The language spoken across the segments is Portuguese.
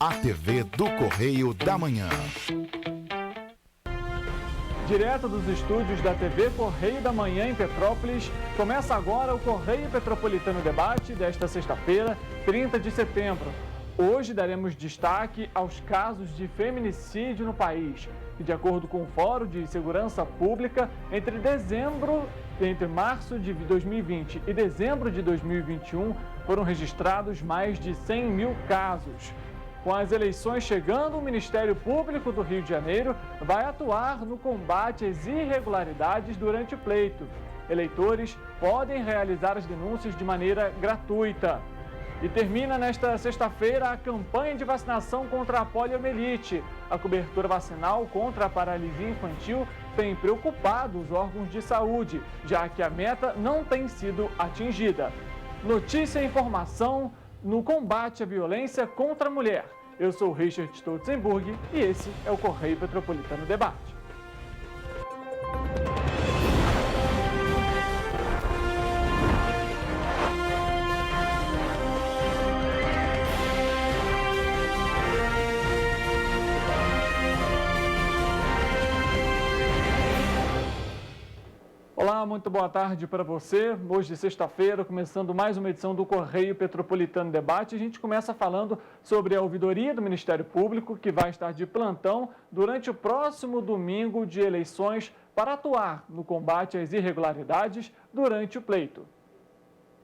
a TV do Correio da Manhã. Direto dos estúdios da TV Correio da Manhã em Petrópolis, começa agora o Correio Petropolitano Debate desta sexta-feira, 30 de setembro. Hoje daremos destaque aos casos de feminicídio no país, que de acordo com o Fórum de Segurança Pública, entre março de 2020 e dezembro de 2021, foram registrados mais de 100 mil casos. Com as eleições chegando, o Ministério Público do Rio de Janeiro vai atuar no combate às irregularidades durante o pleito. Eleitores podem realizar as denúncias de maneira gratuita. E termina nesta sexta-feira a campanha de vacinação contra a poliomielite. A cobertura vacinal contra a paralisia infantil tem preocupado os órgãos de saúde, já que a meta não tem sido atingida. Notícia e informação no combate à violência contra a mulher. Eu sou Richard Stolzenburg e esse é o Correio Petropolitano Debate. Olá, muito boa tarde para você. Hoje, sexta-feira, começando mais uma edição do Correio Petropolitano Debate. A gente começa falando sobre a ouvidoria do Ministério Público, que vai estar de plantão durante o próximo domingo de eleições para atuar no combate às irregularidades durante o pleito.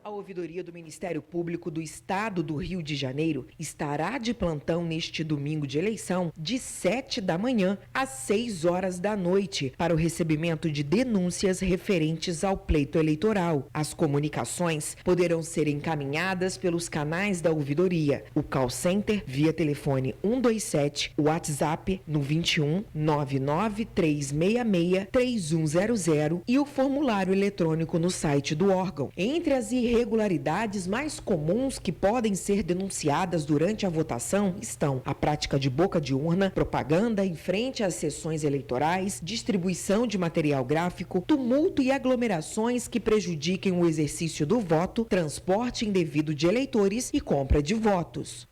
A ouvidoria do Ministério Público do Estado do Rio de Janeiro estará de plantão neste domingo de eleição, de 7 da manhã às 6 horas da noite, para o recebimento de denúncias referentes ao pleito eleitoral. As comunicações poderão ser encaminhadas pelos canais da ouvidoria, o call center via telefone 127, o WhatsApp no 21 99366 3100 e o formulário eletrônico no site do órgão. Entre as irregularidades mais comuns que podem ser denunciadas durante a votação estão a prática de boca de urna, propaganda em frente às sessões eleitorais, distribuição de material gráfico, tumulto e aglomerações que prejudiquem o exercício do voto, transporte indevido de eleitores e compra de votos.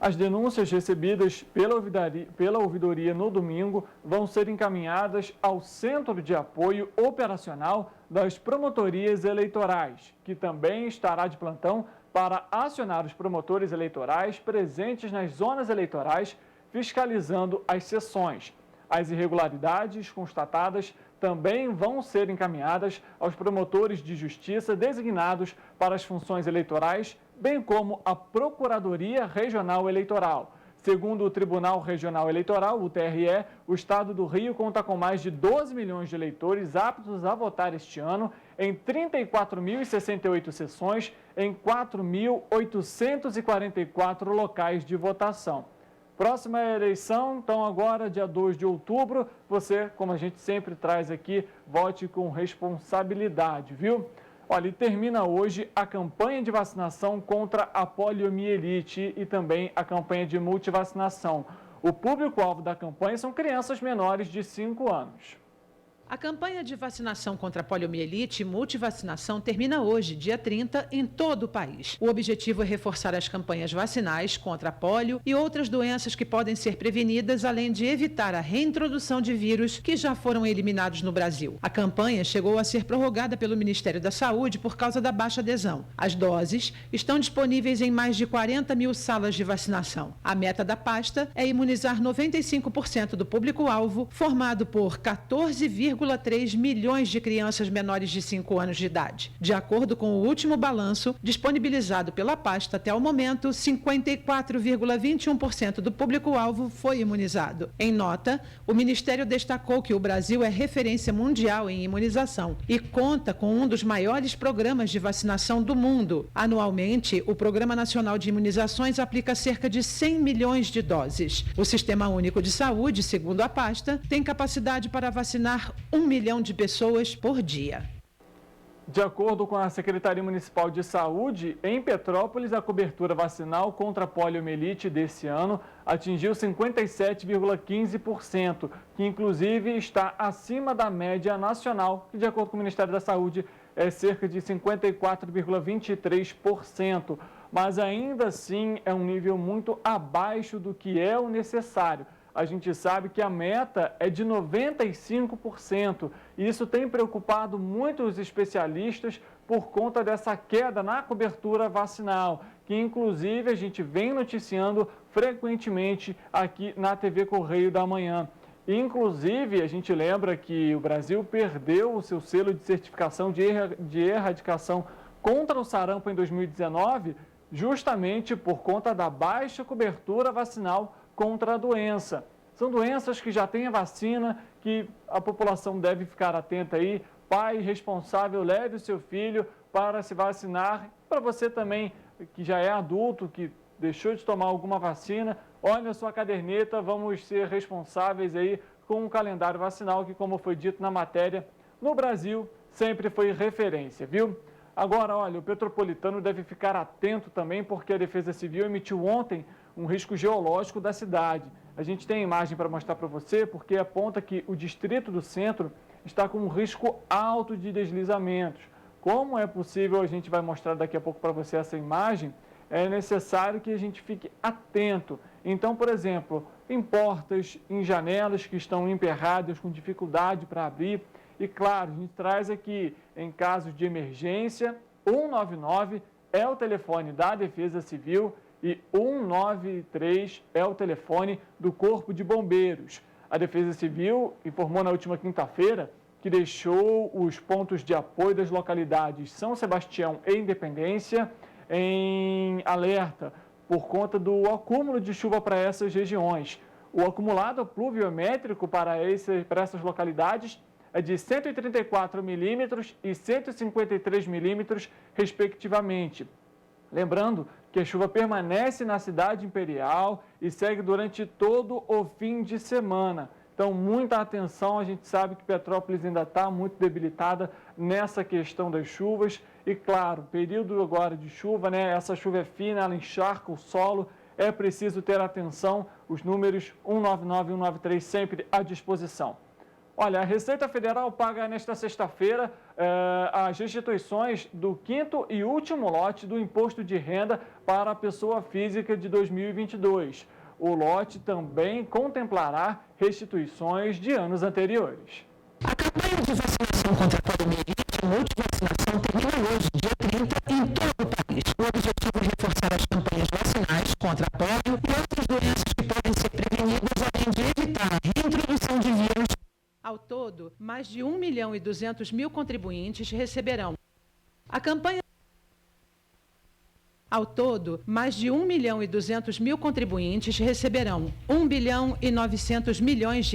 As denúncias recebidas pela ouvidoria no domingo vão ser encaminhadas ao Centro de Apoio Operacional das Promotorias Eleitorais, que também estará de plantão para acionar os promotores eleitorais presentes nas zonas eleitorais, fiscalizando as sessões. As irregularidades constatadas também vão ser encaminhadas aos promotores de justiça designados para as funções eleitorais, bem como à Procuradoria Regional Eleitoral. Segundo o Tribunal Regional Eleitoral, o TRE, o Estado do Rio conta com mais de 12 milhões de eleitores aptos a votar este ano em 34.068 sessões em 4.844 locais de votação. Próxima eleição, então agora, dia 2 de outubro, você, como a gente sempre traz aqui, vote com responsabilidade, viu? Olha, e termina hoje a campanha de vacinação contra a poliomielite e também a campanha de multivacinação. O público-alvo da campanha são crianças menores de 5 anos. A campanha de vacinação contra a poliomielite e multivacinação termina hoje, dia 30, em todo o país. O objetivo é reforçar as campanhas vacinais contra a polio e outras doenças que podem ser prevenidas, além de evitar a reintrodução de vírus que já foram eliminados no Brasil. A campanha chegou a ser prorrogada pelo Ministério da Saúde por causa da baixa adesão. As doses estão disponíveis em mais de 40 mil salas de vacinação. A meta da pasta é imunizar 95% do público-alvo, formado por 14,3 milhões de crianças menores de 5 anos de idade. De acordo com o último balanço disponibilizado pela pasta, até o momento, 54,21% do público-alvo foi imunizado. Em nota, o Ministério destacou que o Brasil é referência mundial em imunização e conta com um dos maiores programas de vacinação do mundo. Anualmente, o Programa Nacional de Imunizações aplica cerca de 100 milhões de doses. O Sistema Único de Saúde, segundo a pasta, tem capacidade para vacinar 1 milhão de pessoas por dia. De acordo com a Secretaria Municipal de Saúde, em Petrópolis, a cobertura vacinal contra a poliomielite desse ano atingiu 57,15%, que inclusive está acima da média nacional, que de acordo com o Ministério da Saúde é cerca de 54,23%. mas ainda assim é um nível muito abaixo do que é o necessário. A gente sabe que a meta é de 95%. E isso tem preocupado muitos especialistas por conta dessa queda na cobertura vacinal, que inclusive a gente vem noticiando frequentemente aqui na TV Correio da Manhã. Inclusive, a gente lembra que o Brasil perdeu o seu selo de certificação de erradicação contra o sarampo em 2019, justamente por conta da baixa cobertura vacinal contra a doença. São doenças que já têm a vacina, que a população deve ficar atenta aí. Pai responsável, leve o seu filho para se vacinar. Para você também, que já é adulto, que deixou de tomar alguma vacina, olhe a sua caderneta, vamos ser responsáveis aí com o calendário vacinal, que, como foi dito na matéria, no Brasil sempre foi referência, viu? Agora, olha, o Petropolitano deve ficar atento também, porque a Defesa Civil emitiu ontem um risco geológico da cidade. A gente tem imagem para mostrar para você, porque aponta que o distrito do centro está com um risco alto de deslizamentos. Como é possível, a gente vai mostrar daqui a pouco para você essa imagem, é necessário que a gente fique atento. Então, por exemplo, em portas, em janelas que estão emperradas, com dificuldade para abrir. E claro, a gente traz aqui, em casos de emergência, 199 é o telefone da Defesa Civil e 193 é o telefone do Corpo de Bombeiros. A Defesa Civil informou na última quinta-feira que deixou os pontos de apoio das localidades São Sebastião e Independência em alerta por conta do acúmulo de chuva para essas regiões. O acumulado pluviométrico para essas localidades é de 134 milímetros e 153 milímetros, respectivamente. Lembrando que a chuva permanece na cidade imperial e segue durante todo o fim de semana. Então, muita atenção, a gente sabe que Petrópolis ainda está muito debilitada nessa questão das chuvas. E, claro, período agora de chuva, né? Essa chuva é fina, ela encharca o solo, é preciso ter atenção. Os números 199 e 193 sempre à disposição. Olha, a Receita Federal paga nesta sexta-feira as restituições do 5º e último lote do Imposto de Renda para a Pessoa Física de 2022. O lote também contemplará restituições de anos anteriores. A campanha de vacinação contra a poliomielite e multivacinação termina hoje, dia 30, em todo o país. O objetivo é reforçar as campanhas vacinais contra a polio e outras doenças que podem ser prevenidas, além de evitar a reintrodução de vírus. Ao todo, mais de 1.200.000 contribuintes receberão. A campanha Ao todo, mais de 1.200.000 contribuintes receberão R$ 1.900 bilhões.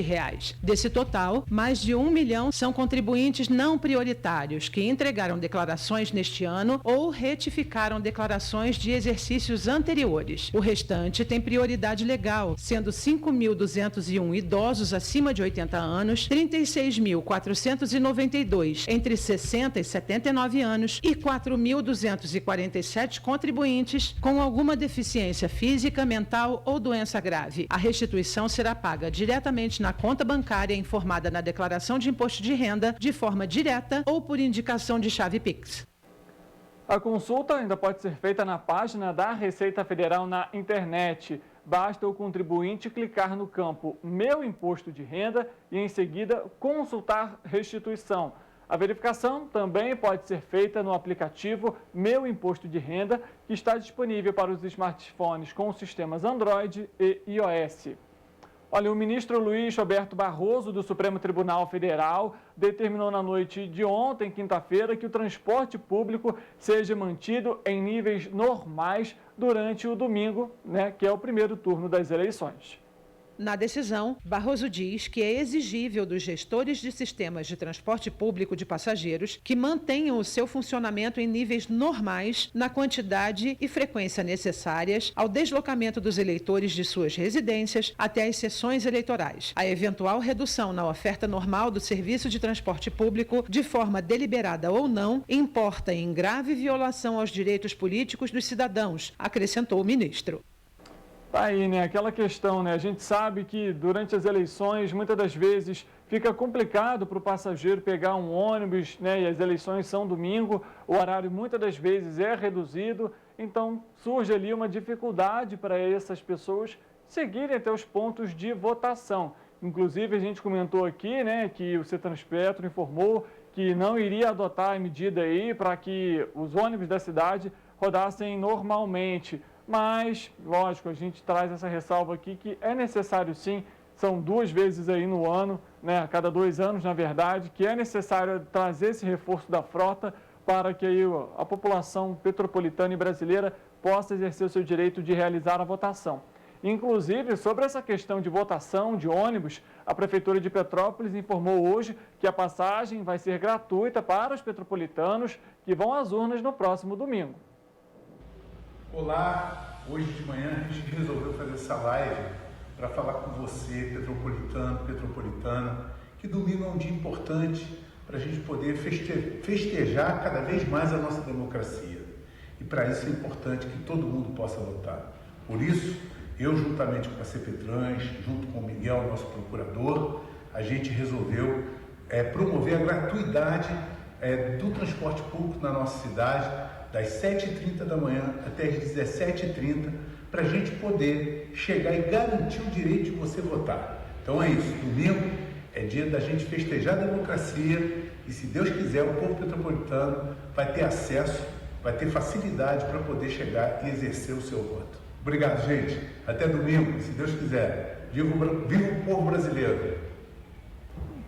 Desse total, mais de 1 milhão são contribuintes não prioritários, que entregaram declarações neste ano ou retificaram declarações de exercícios anteriores. O restante tem prioridade legal, sendo 5.201 idosos acima de 80 anos, 36.492 entre 60 e 79 anos e 4.247 contribuintes com alguma deficiência física, mental ou doença grave. A restituição será paga diretamente na conta bancária informada na declaração de imposto de renda, de forma direta ou por indicação de chave Pix. A consulta ainda pode ser feita na página da Receita Federal na internet. Basta o contribuinte clicar no campo Meu Imposto de Renda e, em seguida, consultar restituição. A verificação também pode ser feita no aplicativo Meu Imposto de Renda, que está disponível para os smartphones com sistemas Android e iOS. Olha, o ministro Luiz Roberto Barroso, do Supremo Tribunal Federal, determinou na noite de ontem, quinta-feira, que o transporte público seja mantido em níveis normais durante o domingo, né, que é o primeiro turno das eleições. Na decisão, Barroso diz que é exigível dos gestores de sistemas de transporte público de passageiros que mantenham o seu funcionamento em níveis normais na quantidade e frequência necessárias ao deslocamento dos eleitores de suas residências até as sessões eleitorais. A eventual redução na oferta normal do serviço de transporte público, de forma deliberada ou não, importa em grave violação aos direitos políticos dos cidadãos, acrescentou o ministro. Tá aí, né? Aquela questão, né? A gente sabe que durante as eleições, muitas das vezes, fica complicado para o passageiro pegar um ônibus, né? E as eleições são domingo, o horário muitas das vezes é reduzido então surge ali uma dificuldade para essas pessoas seguirem até os pontos de votação. Inclusive, a gente comentou aqui, né, que o Cetranspetro informou que não iria adotar a medida aí para que os ônibus da cidade rodassem normalmente. Mas, lógico, a gente traz essa ressalva aqui que é necessário sim, são 2 vezes aí no ano, né, a cada 2 anos, na verdade, que é necessário trazer esse reforço da frota para que aí a população petropolitana e brasileira possa exercer o seu direito de realizar a votação. Inclusive, sobre essa questão de votação de ônibus, a Prefeitura de Petrópolis informou hoje que a passagem vai ser gratuita para os petropolitanos que vão às urnas no próximo domingo. Olá, hoje de manhã a gente resolveu fazer essa live para falar com você, petropolitano, petropolitana, que domingo é um dia importante para a gente poder festejar cada vez mais a nossa democracia. E para isso é importante que todo mundo possa votar. Por isso, eu, juntamente com a CPTrans, junto com o Miguel, nosso procurador, a gente resolveu promover a gratuidade do transporte público na nossa cidade, das 7h30 da manhã até as 17h30, para a gente poder chegar e garantir o direito de você votar. Então é isso, domingo é dia da gente festejar a democracia e, se Deus quiser, o povo petropolitano vai ter acesso, vai ter facilidade para poder chegar e exercer o seu voto. Obrigado, gente. Até domingo, se Deus quiser. Viva o povo brasileiro.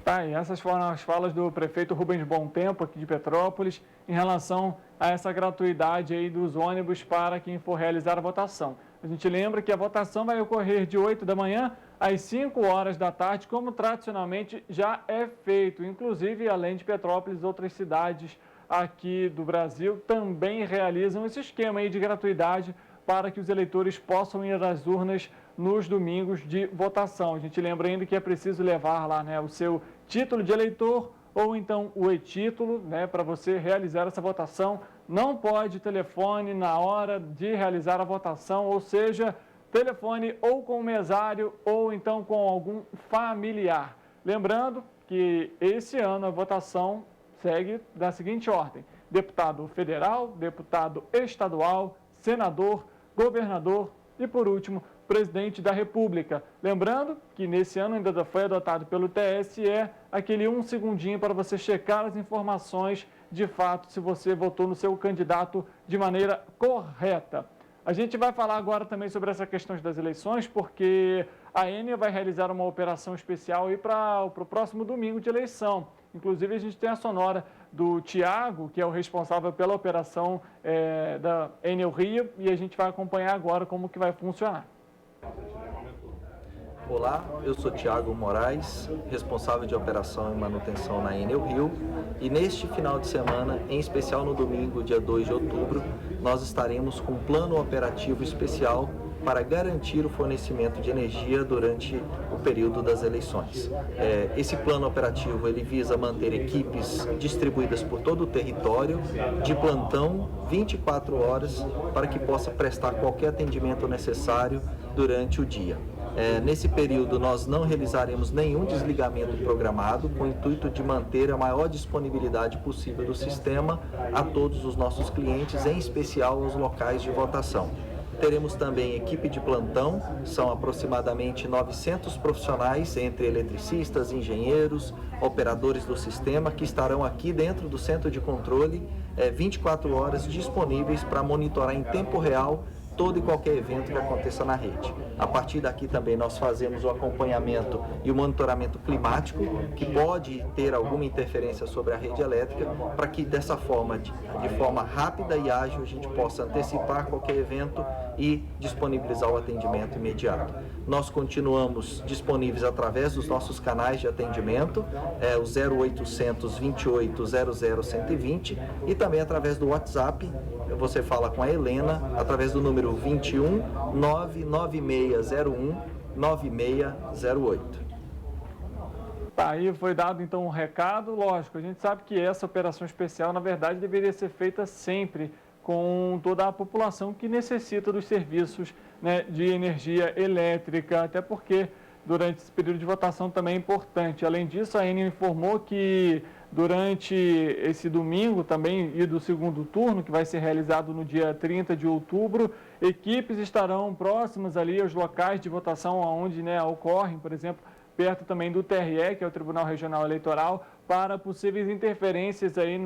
Tá, e essas foram as falas do prefeito Rubens Bom Tempo, aqui de Petrópolis, em relação a essa gratuidade aí dos ônibus para quem for realizar a votação. A gente lembra que a votação vai ocorrer de 8 da manhã às 5 horas da tarde, como tradicionalmente já é feito. Inclusive, além de Petrópolis, outras cidades aqui do Brasil também realizam esse esquema aí de gratuidade para que os eleitores possam ir às urnas nos domingos de votação. A gente lembra ainda que é preciso levar lá, né, o seu título de eleitor ou então o e-título, né, para você realizar essa votação. Não pode telefone na hora de realizar a votação, ou seja, telefone ou com o mesário ou então com algum familiar. Lembrando que esse ano a votação segue da seguinte ordem: deputado federal, deputado estadual, senador, governador e, por último, presidente da República. Lembrando que nesse ano ainda foi adotado pelo TSE aquele 1 segundinho para você checar as informações de fato se você votou no seu candidato de maneira correta. A gente vai falar agora também sobre essa questão das eleições, porque a Enel vai realizar uma operação especial aí para o próximo domingo de eleição. Inclusive, a gente tem a sonora do Tiago, que é o responsável pela operação da Enel Rio, e a gente vai acompanhar agora como que vai funcionar. Olá, eu sou Tiago Moraes, responsável de operação e manutenção na Enel Rio, e neste final de semana, em especial no domingo, dia 2 de outubro, nós estaremos com um plano operativo especial para garantir o fornecimento de energia durante o período das eleições. Esse plano operativo ele visa manter equipes distribuídas por todo o território, de plantão, 24 horas, para que possa prestar qualquer atendimento necessário durante o dia. Nesse período, nós não realizaremos nenhum desligamento programado, com o intuito de manter a maior disponibilidade possível do sistema a todos os nossos clientes, em especial aos locais de votação. Teremos também equipe de plantão, são aproximadamente 900 profissionais, entre eletricistas, engenheiros, operadores do sistema, que estarão aqui dentro do centro de controle 24 horas disponíveis para monitorar em tempo real todo e qualquer evento que aconteça na rede. A partir daqui também nós fazemos o acompanhamento e o monitoramento climático, que pode ter alguma interferência sobre a rede elétrica, para que dessa forma, de forma rápida e ágil, a gente possa antecipar qualquer evento e disponibilizar o atendimento imediato. Nós continuamos disponíveis através dos nossos canais de atendimento, o 0800 28 00 120, e também através do WhatsApp. Você fala com a Helena através do número 21 99601 9608. Tá, aí foi dado então um recado. Lógico, a gente sabe que essa operação especial, na verdade, deveria ser feita sempre com toda a população que necessita dos serviços, né, de energia elétrica, até porque durante esse período de votação também é importante. Além disso, a Enel informou que durante esse domingo também e do segundo turno, que vai ser realizado no dia 30 de outubro. Equipes estarão próximas ali aos locais de votação onde ocorrem, por exemplo, perto também do TRE, que é o Tribunal Regional Eleitoral, para possíveis interferências aí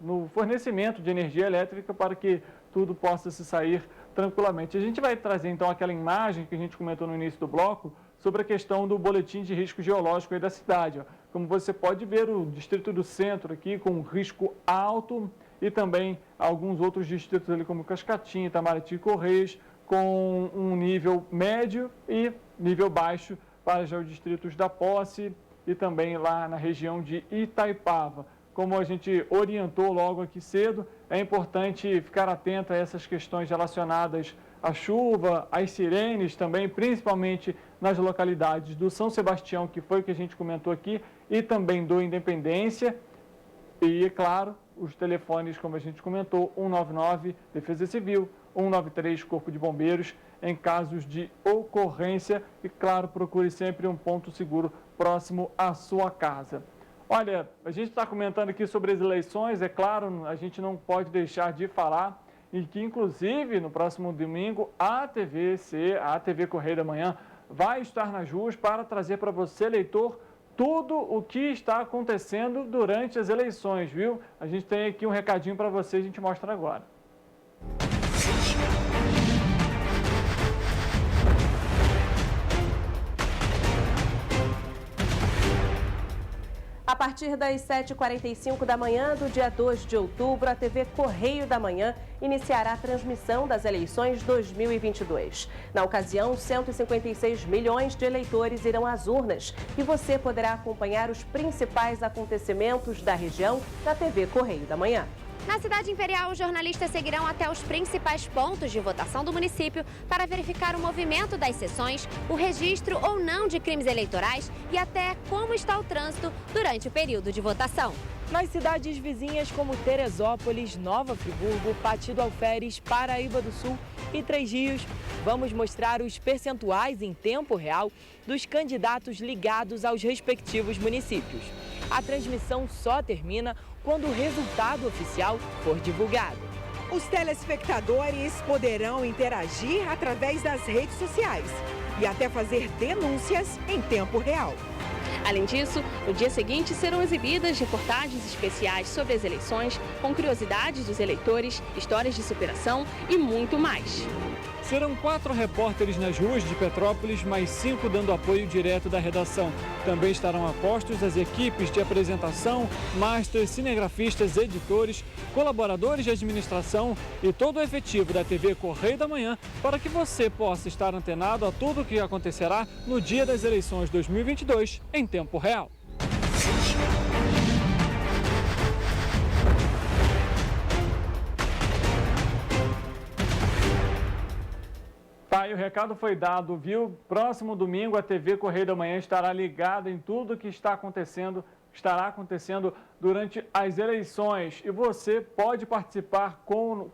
no fornecimento de energia elétrica para que tudo possa se sair tranquilamente. A gente vai trazer então aquela imagem que a gente comentou no início do bloco sobre a questão do boletim de risco geológico aí da cidade. Como você pode ver, o distrito do centro aqui com risco alto e também alguns outros distritos ali como Cascatinha, Itamaraty e Correios com um nível médio e nível baixo para já os distritos da Posse e também lá na região de Itaipava. Como a gente orientou logo aqui cedo, é importante ficar atento a essas questões relacionadas à chuva, às sirenes também, principalmente nas localidades do São Sebastião, que foi o que a gente comentou aqui, e também do Independência. E, é claro, os telefones, como a gente comentou, 199 Defesa Civil, 193 Corpo de Bombeiros, em casos de ocorrência. E, claro, procure sempre um ponto seguro próximo à sua casa. Olha, a gente está comentando aqui sobre as eleições, é claro, a gente não pode deixar de falar e que, inclusive, no próximo domingo, a TV Correio da Manhã, vai estar nas ruas para trazer para você, leitor, tudo o que está acontecendo durante as eleições, viu? A gente tem aqui um recadinho para você, a gente mostra agora. A partir das 7h45 da manhã do dia 2 de outubro, a TV Correio da Manhã iniciará a transmissão das eleições 2022. Na ocasião, 156 milhões de eleitores irão às urnas e você poderá acompanhar os principais acontecimentos da região na TV Correio da Manhã. Na Cidade Imperial, os jornalistas seguirão até os principais pontos de votação do município para verificar o movimento das sessões, o registro ou não de crimes eleitorais e até como está o trânsito durante o período de votação. Nas cidades vizinhas como Teresópolis, Nova Friburgo, Pati do Alferes, Paraíba do Sul e Três Rios, vamos mostrar os percentuais em tempo real dos candidatos ligados aos respectivos municípios. A transmissão só termina quando o resultado oficial for divulgado. Os telespectadores poderão interagir através das redes sociais e até fazer denúncias em tempo real. Além disso, no dia seguinte serão exibidas reportagens especiais sobre as eleições, com curiosidades dos eleitores, histórias de superação e muito mais. Serão 4 repórteres nas ruas de Petrópolis, mais 5 dando apoio direto da redação. Também estarão a postos as equipes de apresentação, masters, cinegrafistas, editores, colaboradores de administração e todo o efetivo da TV Correio da Manhã para que você possa estar antenado a tudo o que acontecerá no dia das eleições 2022 em tempo real. Tá, e o recado foi dado, viu? Próximo domingo a TV Correio da Manhã estará ligada em tudo que estará acontecendo durante as eleições. E você pode participar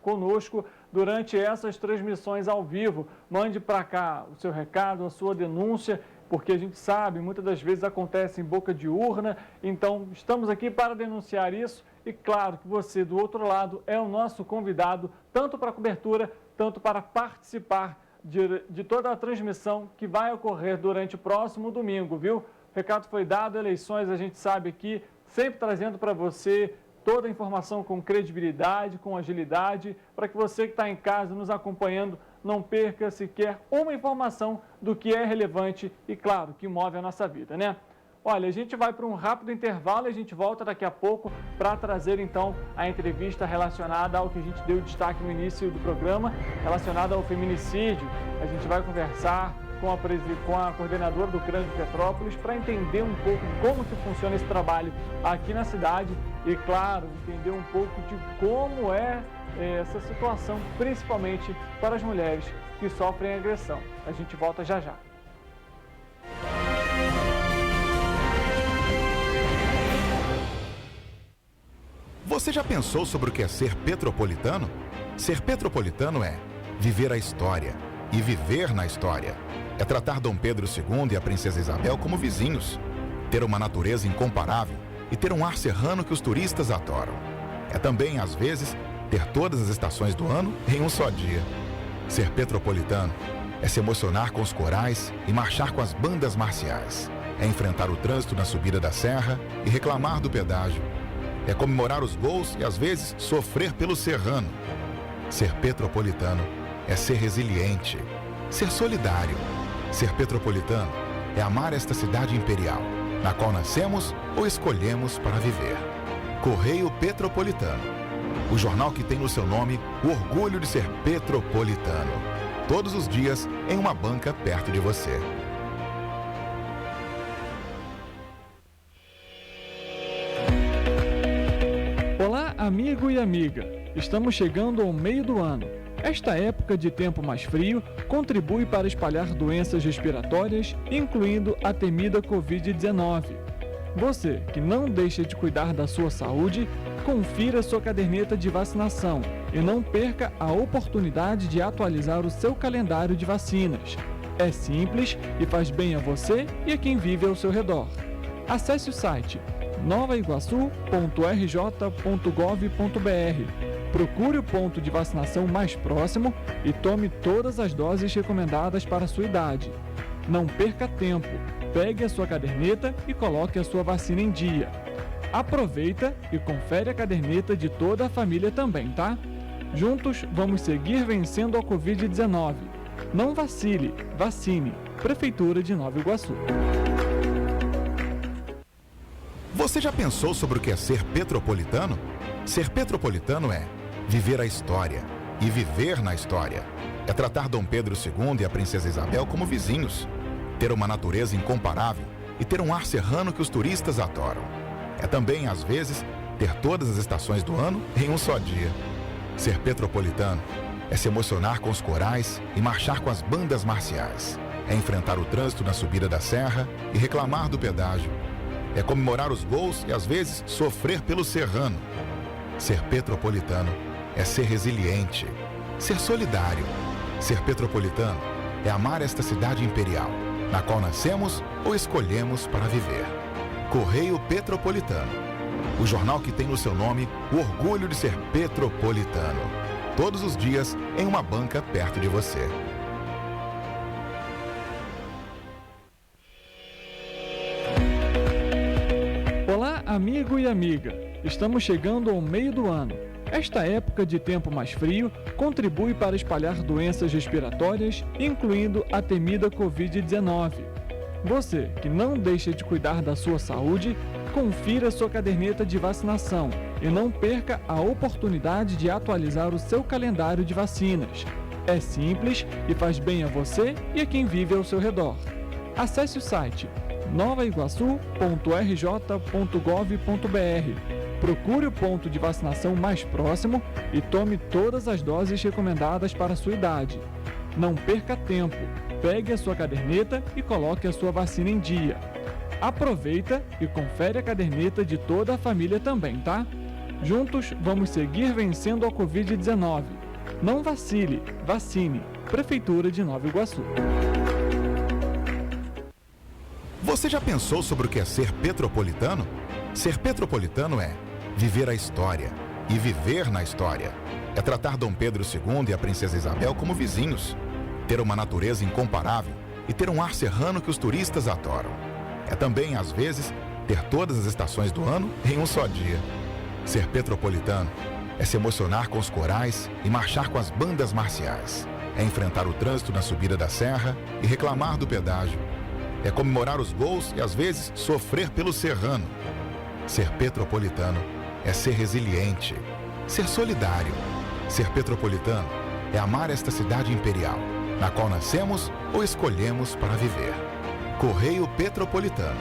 conosco durante essas transmissões ao vivo. Mande para cá o seu recado, a sua denúncia, porque a gente sabe, muitas das vezes acontece em boca de urna. Então, estamos aqui para denunciar isso. E claro que você, do outro lado, é o nosso convidado, tanto para a cobertura, tanto para participar de toda a transmissão que vai ocorrer durante o próximo domingo, viu? O recado foi dado, eleições a gente sabe aqui, sempre trazendo para você toda a informação com credibilidade, com agilidade, para que você que está em casa nos acompanhando não perca sequer uma informação do que é relevante e, claro, que move a nossa vida, né? Olha, a gente vai para um rápido intervalo e a gente volta daqui a pouco para trazer, então, a entrevista relacionada ao que a gente deu destaque no início do programa, relacionada ao feminicídio. A gente vai conversar com a coordenadora do CRAN de Petrópolis para entender um pouco de como que funciona esse trabalho aqui na cidade e, claro, entender um pouco de como é essa situação, principalmente para as mulheres que sofrem agressão. A gente volta já já. Você já pensou sobre o que é ser petropolitano? Ser petropolitano é viver a história e viver na história. É tratar Dom Pedro II e a Princesa Isabel como vizinhos. Ter uma natureza incomparável e ter um ar serrano que os turistas adoram. É também, às vezes, ter todas as estações do ano em um só dia. Ser petropolitano é se emocionar com os corais e marchar com as bandas marciais. É enfrentar o trânsito na subida da serra e reclamar do pedágio. É comemorar os gols e, às vezes, sofrer pelo serrano. Ser petropolitano é ser resiliente, ser solidário. Ser petropolitano é amar esta cidade imperial, na qual nascemos ou escolhemos para viver. Correio Petropolitano, o jornal que tem no seu nome o orgulho de ser petropolitano. Todos os dias em uma banca perto de você. Olá, amigo e amiga. Estamos chegando ao meio do ano. Esta época de tempo mais frio contribui para espalhar doenças respiratórias, incluindo a temida Covid-19. Você que não deixa de cuidar da sua saúde, confira sua caderneta de vacinação e não perca a oportunidade de atualizar o seu calendário de vacinas. É simples e faz bem a você e a quem vive ao seu redor. Acesse o site novaiguaçu.rj.gov.br. Procure o ponto de vacinação mais próximo e tome todas as doses recomendadas para a sua idade. Não perca tempo, pegue a sua caderneta e coloque a sua vacina em dia. Aproveita e confere a caderneta de toda a família também, tá? Juntos vamos seguir vencendo a Covid-19. Não vacile, vacine. Prefeitura de Nova Iguaçu. Você já pensou sobre o que é ser petropolitano? Ser petropolitano é viver a história e viver na história. É tratar Dom Pedro II e a Princesa Isabel como vizinhos. Ter uma natureza incomparável e ter um ar serrano que os turistas adoram. É também, às vezes, ter todas as estações do ano em um só dia. Ser petropolitano é se emocionar com os corais e marchar com as bandas marciais. É enfrentar o trânsito na subida da serra e reclamar do pedágio. É comemorar os gols e, às vezes, sofrer pelo serrano. Ser petropolitano é ser resiliente, ser solidário. Ser petropolitano é amar esta cidade imperial, na qual nascemos ou escolhemos para viver. Correio Petropolitano, o jornal que tem no seu nome o orgulho de ser petropolitano. Todos os dias em uma banca perto de você. Olá, amigo e amiga. Estamos chegando ao meio do ano. Esta época de tempo mais frio contribui para espalhar doenças respiratórias, incluindo a temida Covid-19. Você que não deixa de cuidar da sua saúde, confira sua caderneta de vacinação e não perca a oportunidade de atualizar o seu calendário de vacinas. É simples e faz bem a você e a quem vive ao seu redor. Acesse o site novaiguaçu.rj.gov.br. Procure o ponto de vacinação mais próximo e tome todas as doses recomendadas para a sua idade. Não perca tempo, pegue a sua caderneta e coloque a sua vacina em dia. Aproveita e confere a caderneta de toda a família também, tá? Juntos vamos seguir vencendo a Covid-19. Não vacile, vacine. Prefeitura de Nova Iguaçu. Você já pensou sobre o que é ser petropolitano? Ser petropolitano é viver a história e viver na história. É tratar Dom Pedro II e a Princesa Isabel como vizinhos. Ter uma natureza incomparável e ter um ar serrano que os turistas adoram. É também, às vezes, ter todas as estações do ano em um só dia. Ser petropolitano é se emocionar com os corais e marchar com as bandas marciais. É enfrentar o trânsito na subida da serra e reclamar do pedágio. É comemorar os gols e, às vezes, sofrer pelo serrano. Ser petropolitano é ser resiliente, ser solidário. Ser petropolitano é amar esta cidade imperial, na qual nascemos ou escolhemos para viver. Correio Petropolitano,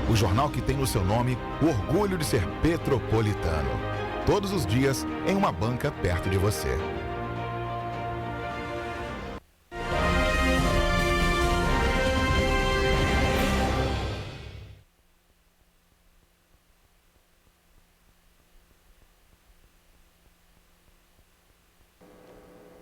o jornal que tem no seu nome o orgulho de ser petropolitano. Todos os dias em uma banca perto de você.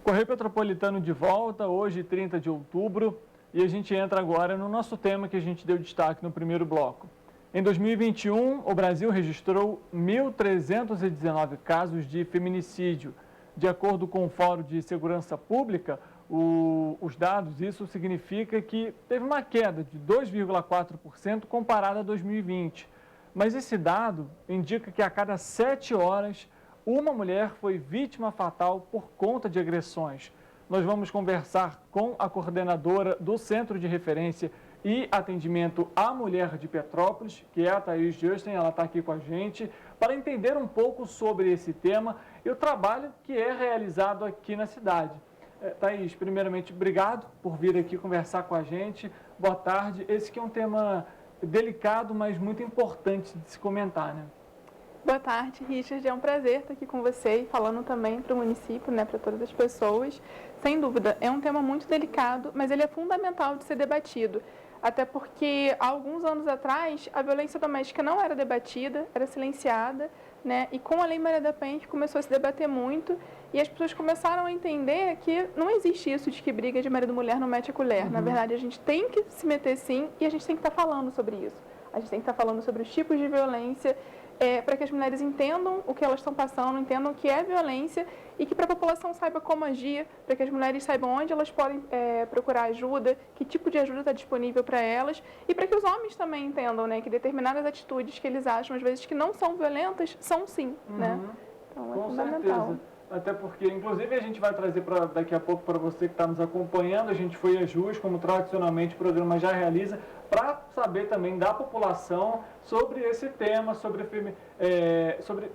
Correio Petropolitano de volta, hoje 30 de outubro, e a gente entra agora no nosso tema que a gente deu destaque no primeiro bloco. Em 2021, o Brasil registrou 1.319 casos de feminicídio. De acordo com o Fórum de Segurança Pública, os dados, isso significa que teve uma queda de 2,4% comparada a 2020. Mas esse dado indica que a cada 7 horas, uma mulher foi vítima fatal por conta de agressões. Nós vamos conversar com a coordenadora do Centro de Referência e Atendimento à Mulher de Petrópolis, que é a Thaís Justin. Ela está aqui com a gente para entender um pouco sobre esse tema e o trabalho que é realizado aqui na cidade. Thaís, primeiramente, obrigado por vir aqui conversar com a gente. Boa tarde. Esse que é um tema delicado, mas muito importante de se comentar, né? Boa tarde, Richard. É um prazer estar aqui com você e falando também para o município, né, para todas as pessoas. Sem dúvida, é um tema muito delicado, mas ele é fundamental de ser debatido. Até porque, há alguns anos atrás, a violência doméstica não era debatida, era silenciada, né? E com a Lei Maria da Penha começou a se debater muito e as pessoas começaram a entender que não existe isso de que briga de marido e mulher não mete a colher. Na verdade, a gente tem que se meter sim e a gente tem que estar falando sobre isso. A gente tem que estar falando sobre os tipos de violência, para que as mulheres entendam o que elas estão passando, entendam o que é violência e que para a população saiba como agir, para que as mulheres saibam onde elas podem procurar ajuda, que tipo de ajuda está disponível para elas e para que os homens também entendam, né, que determinadas atitudes que eles acham às vezes que não são violentas, são sim, né? Então é fundamental. Certeza. Até porque, inclusive, a gente vai trazer daqui a pouco para você que está nos acompanhando. A gente foi às ruas, como tradicionalmente o programa já realiza, para saber também da população sobre esse tema, sobre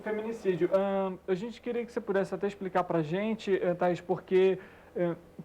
feminicídio. A gente queria que você pudesse até explicar para a gente, Thaís, porque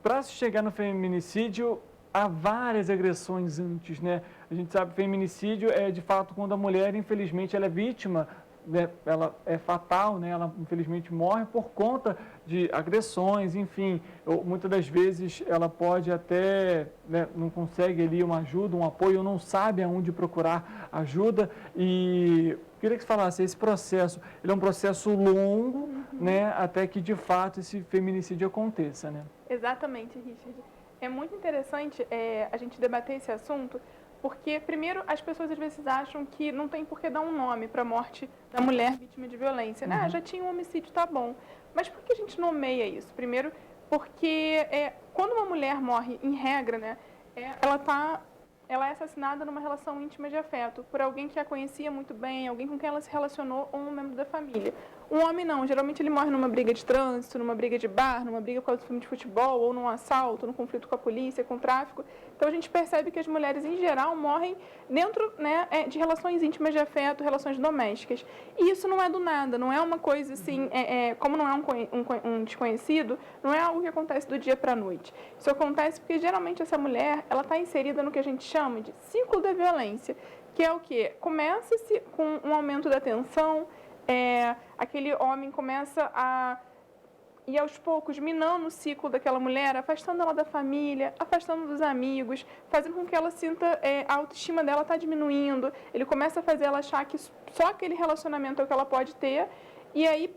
para se chegar no feminicídio, há várias agressões antes, né? A gente sabe que feminicídio é, de fato, quando a mulher, infelizmente, ela é vítima, né, ela é fatal, né, ela infelizmente morre por conta de agressões, enfim, muitas das vezes ela pode até, né, não consegue ali uma ajuda, um apoio, não sabe aonde procurar ajuda e queria que você falasse, esse processo, ele é um processo longo, né, até que de fato esse feminicídio aconteça, né? Exatamente, Richard. É muito interessante a gente debater esse assunto, porque, primeiro, as pessoas às vezes acham que não tem por que dar um nome para a morte da mulher vítima de violência. Né? Já tinha um homicídio, tá bom. Mas por que a gente nomeia isso? Primeiro, porque quando uma mulher morre, em regra, né, ela é assassinada numa relação íntima de afeto, por alguém que a conhecia muito bem, alguém com quem ela se relacionou ou um membro da família. Um homem não, geralmente ele morre numa briga de trânsito, numa briga de bar, numa briga com o time de futebol, ou num assalto, num conflito com a polícia, com o tráfico. Então a gente percebe que as mulheres, em geral, morrem dentro, né, de relações íntimas de afeto, relações domésticas. E isso não é do nada, não é uma coisa assim, como não é um desconhecido, não é algo que acontece do dia para a noite. Isso acontece porque geralmente essa mulher, ela está inserida no que a gente chama de ciclo da violência, que é o quê? Começa-se com um aumento da tensão, aquele homem começa a ir aos poucos minando o ciclo daquela mulher, afastando ela da família, afastando dos amigos, fazendo com que ela sinta a autoestima dela está diminuindo. Ele começa a fazer ela achar que só aquele relacionamento é o que ela pode ter. E aí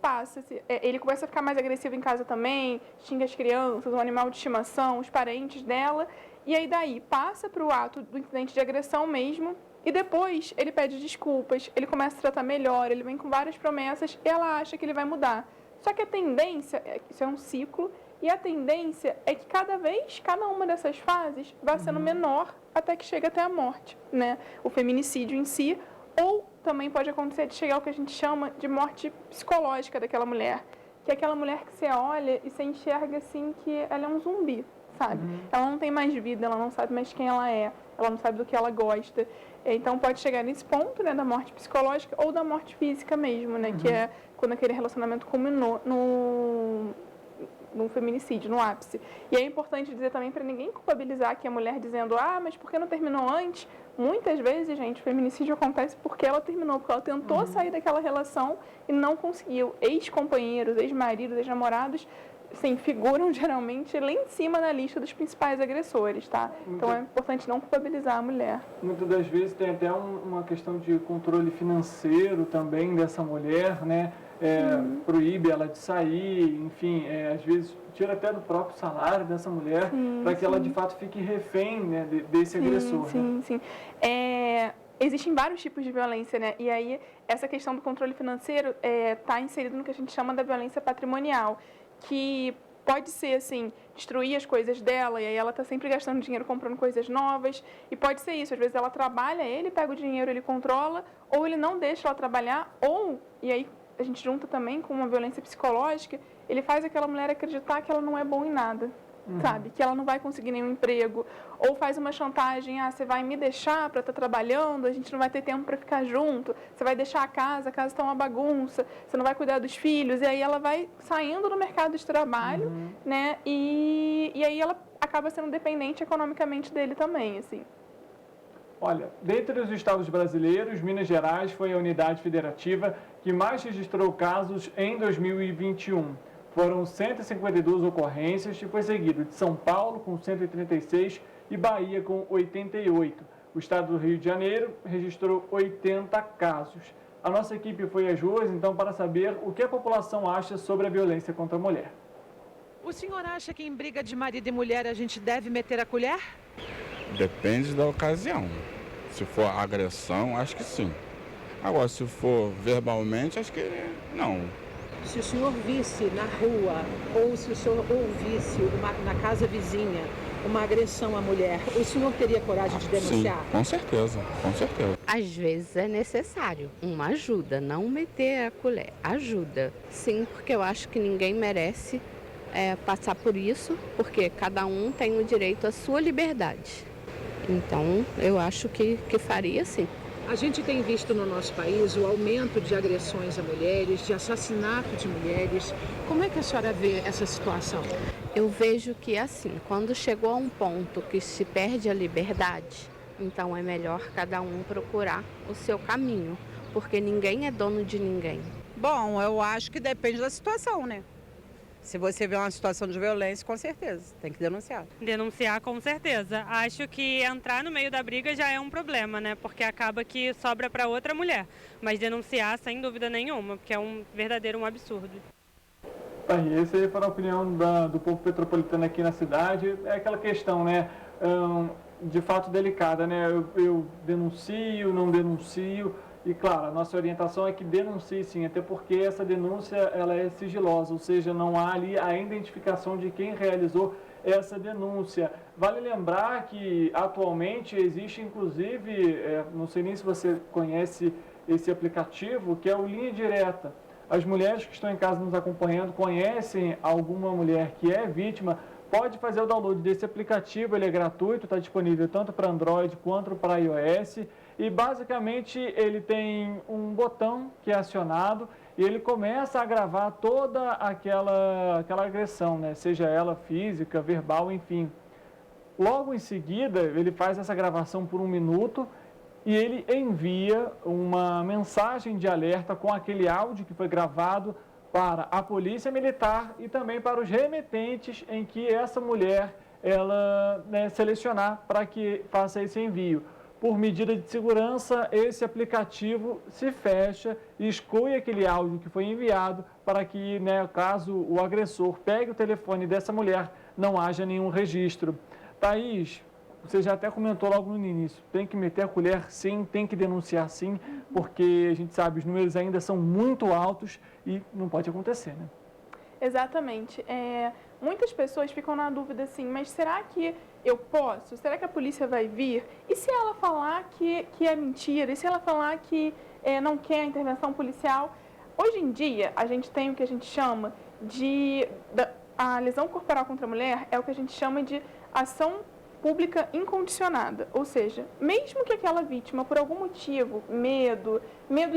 ele começa a ficar mais agressivo em casa também, xinga as crianças, o animal de estimação, os parentes dela. E aí daí passa para o ato do incidente de agressão mesmo. E depois ele pede desculpas, ele começa a tratar melhor, ele vem com várias promessas e ela acha que ele vai mudar. Só que a tendência, isso é um ciclo, e a tendência é que cada uma dessas fases vai sendo menor até que chega até a morte, né? O feminicídio em si, ou também pode acontecer de chegar ao que a gente chama de morte psicológica daquela mulher, que é aquela mulher que você olha e você enxerga assim que ela é um zumbi, sabe? Ela não tem mais vida, ela não sabe mais quem ela é, ela não sabe do que ela gosta. Então, pode chegar nesse ponto, né, da morte psicológica ou da morte física mesmo, né, que é quando aquele relacionamento culminou no feminicídio, no ápice. E é importante dizer também para ninguém culpabilizar aqui a mulher dizendo, mas por que não terminou antes? Muitas vezes, gente, o feminicídio acontece porque ela terminou, porque ela tentou sair daquela relação e não conseguiu. Ex-companheiros, ex-maridos, ex-namorados, sim, figuram geralmente lá em cima na lista dos principais agressores, tá? Então é importante não culpabilizar a mulher. Muitas das vezes tem até uma questão de controle financeiro também dessa mulher, né? Proíbe ela de sair, enfim, às vezes tira até do próprio salário dessa mulher para que ela de fato fique refém, né, desse agressor. Sim. existem vários tipos de violência, né? E aí, essa questão do controle financeiro está inserido no que a gente chama da violência patrimonial, que pode ser, assim, destruir as coisas dela, e aí ela está sempre gastando dinheiro comprando coisas novas, e pode ser isso, às vezes ela trabalha, ele pega o dinheiro, ele controla, ou ele não deixa ela trabalhar, ou, e aí a gente junta também com uma violência psicológica, ele faz aquela mulher acreditar que ela não é bom em nada. Sabe? Que ela não vai conseguir nenhum emprego, ou faz uma chantagem, você vai me deixar para estar trabalhando, a gente não vai ter tempo para ficar junto, você vai deixar a casa está uma bagunça, você não vai cuidar dos filhos, e aí ela vai saindo do mercado de trabalho, né? E aí ela acaba sendo dependente economicamente dele também, assim. Olha, dentre os estados brasileiros, Minas Gerais foi a unidade federativa que mais registrou casos em 2021. Foram 152 ocorrências e foi seguido de São Paulo com 136 e Bahia com 88. O estado do Rio de Janeiro registrou 80 casos. A nossa equipe foi às ruas, então, para saber o que a população acha sobre a violência contra a mulher. O senhor acha que em briga de marido e mulher a gente deve meter a colher? Depende da ocasião. Se for agressão, acho que sim. Agora, se for verbalmente, acho que não. Se o senhor visse na rua ou se o senhor ouvisse na casa vizinha uma agressão à mulher, o senhor teria coragem de denunciar? Sim, com certeza, com certeza. Às vezes é necessário uma ajuda, não meter a colher, ajuda. Sim, porque eu acho que ninguém merece passar por isso, porque cada um tem o direito à sua liberdade. Então, eu acho que faria sim. A gente tem visto no nosso país o aumento de agressões a mulheres, de assassinato de mulheres. Como é que a senhora vê essa situação? Eu vejo que, assim, quando chegou a um ponto que se perde a liberdade, então é melhor cada um procurar o seu caminho, porque ninguém é dono de ninguém. Bom, eu acho que depende da situação, né? Se você vê uma situação de violência, com certeza, tem que denunciar. Denunciar, com certeza. Acho que entrar no meio da briga já é um problema, né? Porque acaba que sobra para outra mulher. Mas denunciar, sem dúvida nenhuma, porque é um verdadeiro absurdo. Aí, essa aí foi a opinião do povo petropolitano aqui na cidade. É aquela questão, né? De fato delicada, né? Eu denuncio, não denuncio. E, claro, a nossa orientação é que denuncie sim, até porque essa denúncia ela é sigilosa, ou seja, não há ali a identificação de quem realizou essa denúncia. Vale lembrar que atualmente existe, inclusive, não sei nem se você conhece esse aplicativo, que é o Linha Direta. As mulheres que estão em casa nos acompanhando conhecem alguma mulher que é vítima, pode fazer o download desse aplicativo, ele é gratuito, está disponível tanto para Android quanto para iOS. E basicamente ele tem um botão que é acionado e ele começa a gravar toda aquela agressão, né? Seja ela física, verbal, enfim. Logo em seguida, ele faz essa gravação por 1 minuto e ele envia uma mensagem de alerta com aquele áudio que foi gravado para a Polícia Militar e também para os remetentes em que essa mulher ela selecionar para que faça esse envio. Por medida de segurança, esse aplicativo se fecha e exclui aquele áudio que foi enviado para que, caso o agressor pegue o telefone dessa mulher, não haja nenhum registro. Thaís, você já até comentou logo no início, tem que meter a colher sim, tem que denunciar sim, porque a gente sabe, os números ainda são muito altos e não pode acontecer, né? Exatamente. Muitas pessoas ficam na dúvida assim, mas será que eu posso? Será que a polícia vai vir? E se ela falar que é mentira? E se ela falar que não quer a intervenção policial? Hoje em dia, a gente tem o que a gente chama a lesão corporal contra a mulher é o que a gente chama de ação pública incondicionada, ou seja, mesmo que aquela vítima, por algum motivo, medo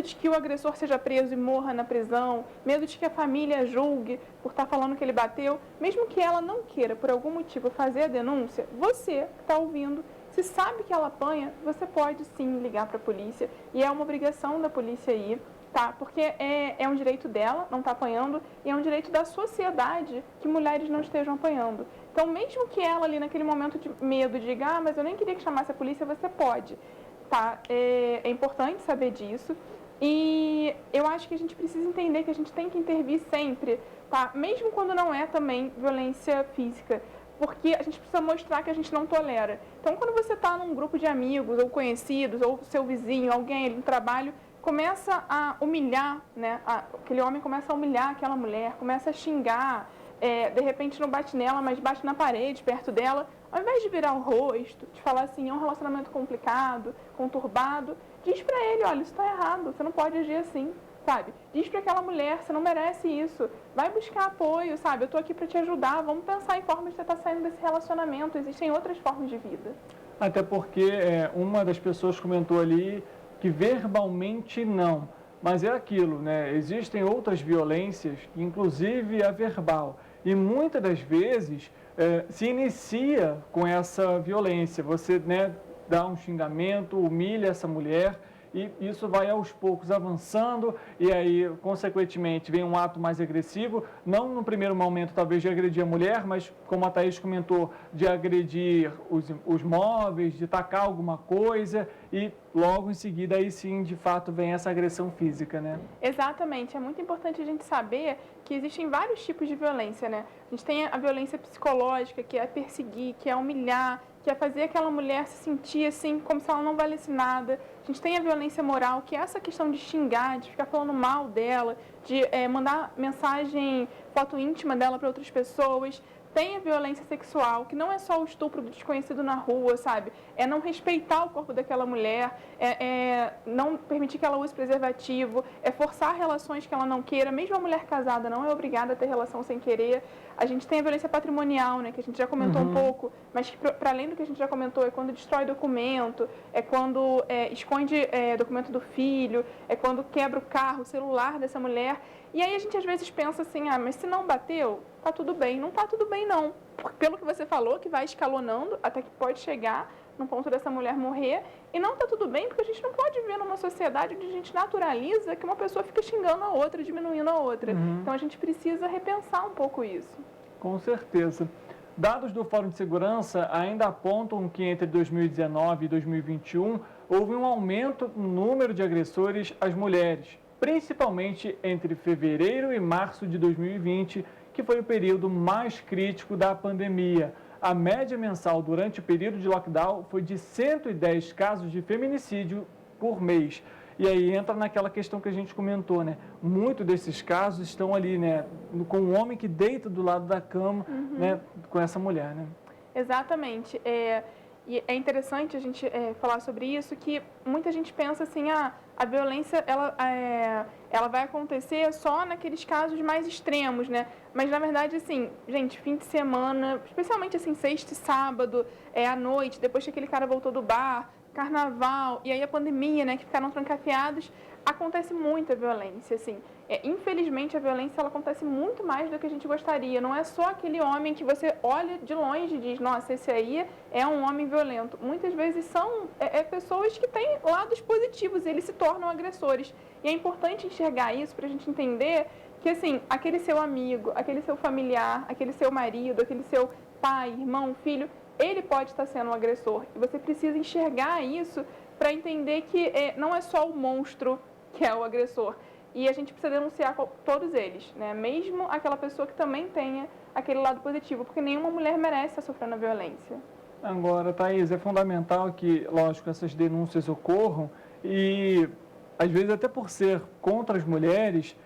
de que o agressor seja preso e morra na prisão, medo de que a família julgue por estar falando que ele bateu, mesmo que ela não queira, por algum motivo, fazer a denúncia, você que está ouvindo, se sabe que ela apanha, você pode sim ligar para a polícia e é uma obrigação da polícia ir, tá? Porque é um direito dela, não está apanhando, e é um direito da sociedade que mulheres não estejam apanhando. Então, mesmo que ela ali naquele momento de medo diga, mas eu nem queria que chamasse a polícia, você pode, tá? É importante saber disso e eu acho que a gente precisa entender que a gente tem que intervir sempre, tá? Mesmo quando não é também violência física. porque a gente precisa mostrar que a gente não tolera. Então, quando você está num grupo de amigos ou conhecidos, ou seu vizinho, alguém ali no trabalho, começa a humilhar, né? Aquele homem começa a humilhar aquela mulher, começa a xingar, de repente não bate nela, mas bate na parede, perto dela, ao invés de virar o rosto, de falar assim, é um relacionamento complicado, conturbado, diz pra ele, olha, isso está errado, você não pode agir assim. Sabe? Diz para aquela mulher, você não merece isso, vai buscar apoio, sabe? Eu estou aqui para te ajudar, vamos pensar em formas de você estar saindo desse relacionamento, existem outras formas de vida. Até porque uma das pessoas comentou ali que verbalmente não, mas é aquilo, né? Existem outras violências, inclusive a verbal, e muitas das vezes se inicia com essa violência, você, né, dá um xingamento, humilha essa mulher, e isso vai aos poucos avançando e aí, consequentemente, vem um ato mais agressivo, não no primeiro momento talvez de agredir a mulher, mas como a Thaís comentou, de agredir os móveis, de tacar alguma coisa e logo em seguida aí sim, de fato, vem essa agressão física, né? Exatamente, é muito importante a gente saber que existem vários tipos de violência, né? A gente tem a violência psicológica, que é perseguir, que é humilhar, que é fazer aquela mulher se sentir assim, como se ela não valesse nada. A gente tem a violência moral, que é essa questão de xingar, de ficar falando mal dela, de mandar mensagem, foto íntima dela para outras pessoas. Tem a violência sexual, que não é só o estupro do desconhecido na rua, sabe? É não respeitar o corpo daquela mulher, é não permitir que ela use preservativo, é forçar relações que ela não queira. Mesmo a mulher casada não é obrigada a ter relação sem querer. A gente tem a violência patrimonial, né, que a gente já comentou um pouco, mas que, para além do que a gente já comentou, é quando destrói documento, é quando esconde documento do filho, é quando quebra o carro, o celular dessa mulher. E aí a gente às vezes pensa assim, mas se não bateu, tá tudo bem. Não tá tudo bem, não. Pelo que você falou, que vai escalonando até que pode chegar no ponto dessa mulher morrer. E não tá tudo bem, porque a gente não pode viver numa sociedade onde a gente naturaliza que uma pessoa fica xingando a outra, diminuindo a outra. Então a gente precisa repensar um pouco isso. Com certeza. Dados do Fórum de Segurança ainda apontam que entre 2019 e 2021 houve um aumento no número de agressores às mulheres, principalmente entre fevereiro e março de 2020, que foi o período mais crítico da pandemia. A média mensal durante o período de lockdown foi de 110 casos de feminicídio por mês. E aí entra naquela questão que a gente comentou, né? Muitos desses casos estão ali, né? Com o homem que deita do lado da cama, né? Com essa mulher, né? Exatamente. E é interessante a gente falar sobre isso, que muita gente pensa assim, a violência ela vai acontecer só naqueles casos mais extremos, né? Mas, na verdade, assim, gente, fim de semana, especialmente assim, sexta e sábado, à noite, depois que aquele cara voltou do bar, carnaval, e aí a pandemia, né, que ficaram trancafiados, acontece muita violência, assim. Infelizmente, a violência ela acontece muito mais do que a gente gostaria. Não é só aquele homem que você olha de longe e diz, nossa, esse aí é um homem violento. Muitas vezes são pessoas que têm lados positivos e eles se tornam agressores. E é importante enxergar isso para a gente entender que, assim, aquele seu amigo, aquele seu familiar, aquele seu marido, aquele seu pai, irmão, filho, ele pode estar sendo um agressor. E você precisa enxergar isso para entender que não é só o monstro que é o agressor. E a gente precisa denunciar todos eles, né? Mesmo aquela pessoa que também tenha aquele lado positivo, porque nenhuma mulher merece estar sofrendo a violência. Agora, Thaís, é fundamental que, lógico, essas denúncias ocorram e, às vezes, até por ser contra as mulheres,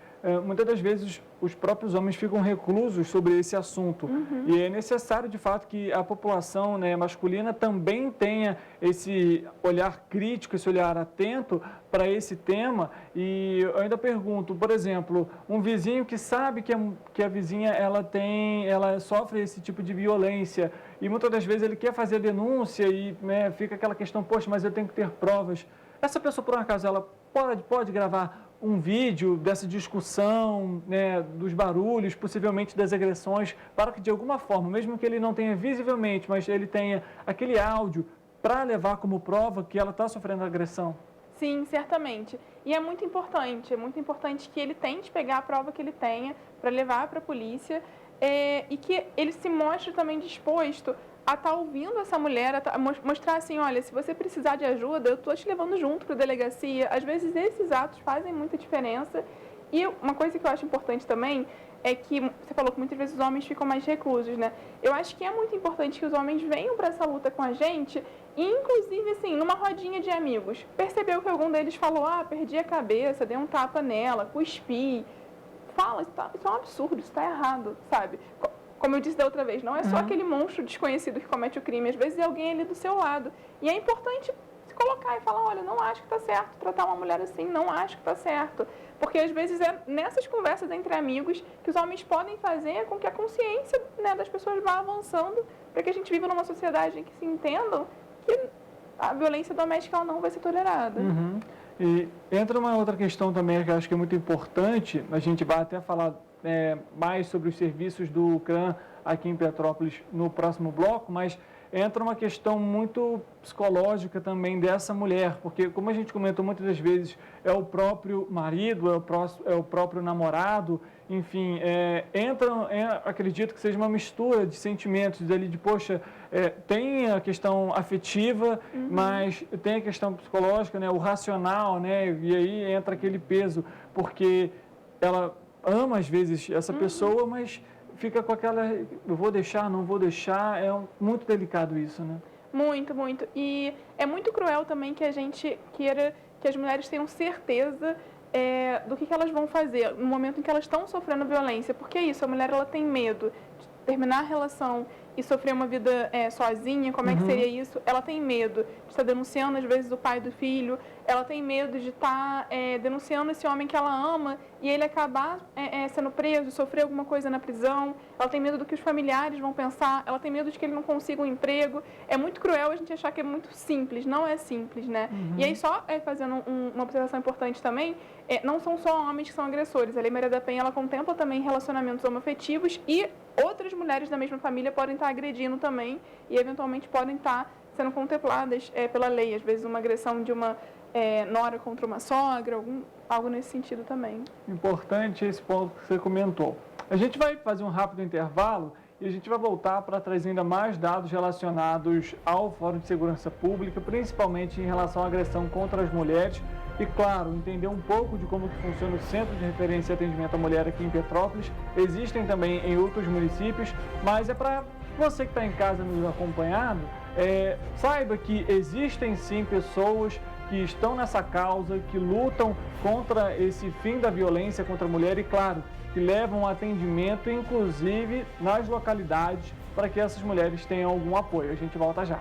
muitas das vezes os próprios homens ficam reclusos sobre esse assunto. E é necessário, de fato, que a população, né, masculina também tenha esse olhar crítico, esse olhar atento para esse tema. E eu ainda pergunto, por exemplo, um vizinho que sabe que a vizinha ela sofre esse tipo de violência e muitas das vezes ele quer fazer a denúncia e, né, fica aquela questão, poxa, mas eu tenho que ter provas. Essa pessoa, por um acaso, ela pode gravar um vídeo dessa discussão, né, dos barulhos, possivelmente das agressões, para que de alguma forma, mesmo que ele não tenha visivelmente, mas ele tenha aquele áudio para levar como prova que ela está sofrendo agressão? Sim, certamente. E é muito importante que ele tente pegar a prova que ele tenha para levar para a polícia e que ele se mostre também disposto a estar ouvindo essa mulher, a mostrar assim, olha, se você precisar de ajuda, eu estou te levando junto para a delegacia. Às vezes esses atos fazem muita diferença E uma coisa que eu acho importante também é que você falou que muitas vezes os homens ficam mais reclusos, né? Eu acho que é muito importante que os homens venham para essa luta com a gente, e inclusive, assim, numa rodinha de amigos, percebeu que algum deles falou, perdi a cabeça, dei um tapa nela, cuspi. Fala, isso é um absurdo, isso está errado, sabe? Como eu disse da outra vez, não é só aquele monstro desconhecido que comete o crime, às vezes é alguém ali do seu lado. E é importante se colocar e falar, olha, não acho que está certo tratar uma mulher assim, não acho que está certo. Porque às vezes é nessas conversas entre amigos que os homens podem fazer com que a consciência, né, das pessoas vá avançando, para que a gente viva numa sociedade em que se entendam que a violência doméstica ela não vai ser tolerada. E entra uma outra questão também que eu acho que é muito importante, a gente vai até falar mais sobre os serviços do CRAM aqui em Petrópolis no próximo bloco, mas entra uma questão muito psicológica também dessa mulher, porque como a gente comentou muitas das vezes, é o próprio marido, é o próprio namorado, enfim, acredito que seja uma mistura de sentimentos ali de, poxa, tem a questão afetiva, mas tem a questão psicológica, né, o racional, né, e aí entra aquele peso, porque ela ama às vezes essa pessoa, mas fica com aquela, eu vou deixar, não vou deixar, muito delicado isso, né? Muito, muito. E é muito cruel também que a gente queira que as mulheres tenham certeza do que elas vão fazer no momento em que elas estão sofrendo violência. Porque é isso, a mulher ela tem medo de terminar a relação e sofrer uma vida sozinha, como é que seria isso? Ela tem medo de estar denunciando, às vezes, o pai do filho, ela tem medo de estar denunciando esse homem que ela ama e ele acabar sendo preso, sofrer alguma coisa na prisão, ela tem medo do que os familiares vão pensar, ela tem medo de que ele não consiga um emprego. É muito cruel a gente achar que é muito simples, não é simples, né? E aí, só fazendo uma observação importante também, não são só homens que são agressores. A Lei Maria da Penha, ela contempla também relacionamentos homoafetivos e outras mulheres da mesma família podem estar agredindo também e, eventualmente, podem estar sendo contempladas pela lei. Às vezes, uma agressão de uma nora contra uma sogra, algo nesse sentido também. Importante esse ponto que você comentou. A gente vai fazer um rápido intervalo e a gente vai voltar para trazer ainda mais dados relacionados ao Fórum de Segurança Pública, principalmente em relação à agressão contra as mulheres e, claro, entender um pouco de como que funciona o Centro de Referência e Atendimento à Mulher aqui em Petrópolis. Existem também em outros municípios, mas é para você que está em casa nos acompanhando, saiba que existem sim pessoas que estão nessa causa, que lutam contra esse fim da violência contra a mulher e, claro, que levam atendimento, inclusive nas localidades, para que essas mulheres tenham algum apoio. A gente volta já.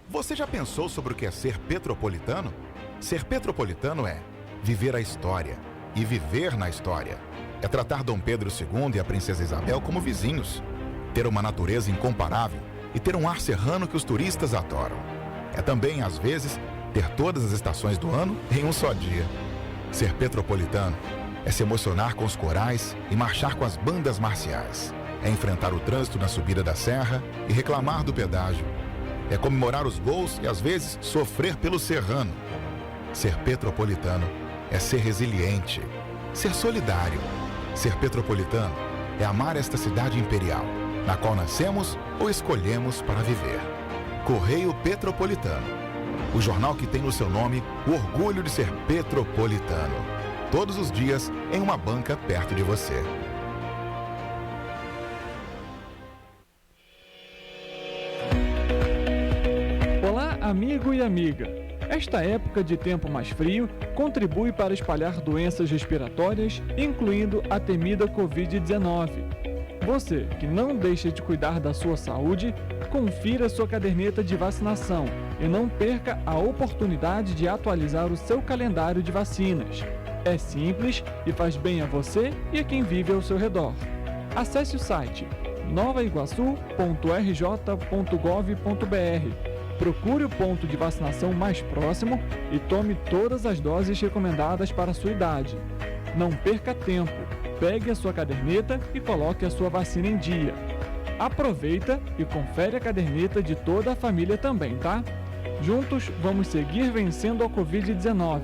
Você já pensou sobre o que é ser petropolitano? Ser petropolitano é viver a história e viver na história. É tratar Dom Pedro II e a Princesa Isabel como vizinhos, ter uma natureza incomparável e ter um ar serrano que os turistas adoram. É também, às vezes, ter todas as estações do ano em um só dia. Ser petropolitano é se emocionar com os corais e marchar com as bandas marciais. É enfrentar o trânsito na subida da serra e reclamar do pedágio. É comemorar os gols e, às vezes, sofrer pelo serrano. Ser petropolitano é ser resiliente, ser solidário. Ser petropolitano é amar esta cidade imperial, na qual nascemos ou escolhemos para viver. Correio Petropolitano, o jornal que tem no seu nome o orgulho de ser petropolitano. Todos os dias em uma banca perto de você. Olá, amigo e amiga. Esta época de tempo mais frio contribui para espalhar doenças respiratórias, incluindo a temida Covid-19. Você que não deixa de cuidar da sua saúde, confira sua caderneta de vacinação e não perca a oportunidade de atualizar o seu calendário de vacinas. É simples e faz bem a você e a quem vive ao seu redor. Acesse o site novaiguaçu.rj.gov.br. Procure o ponto de vacinação mais próximo e tome todas as doses recomendadas para a sua idade. Não perca tempo, pegue a sua caderneta e coloque a sua vacina em dia. Aproveita e confere a caderneta de toda a família também, tá? Juntos vamos seguir vencendo a Covid-19.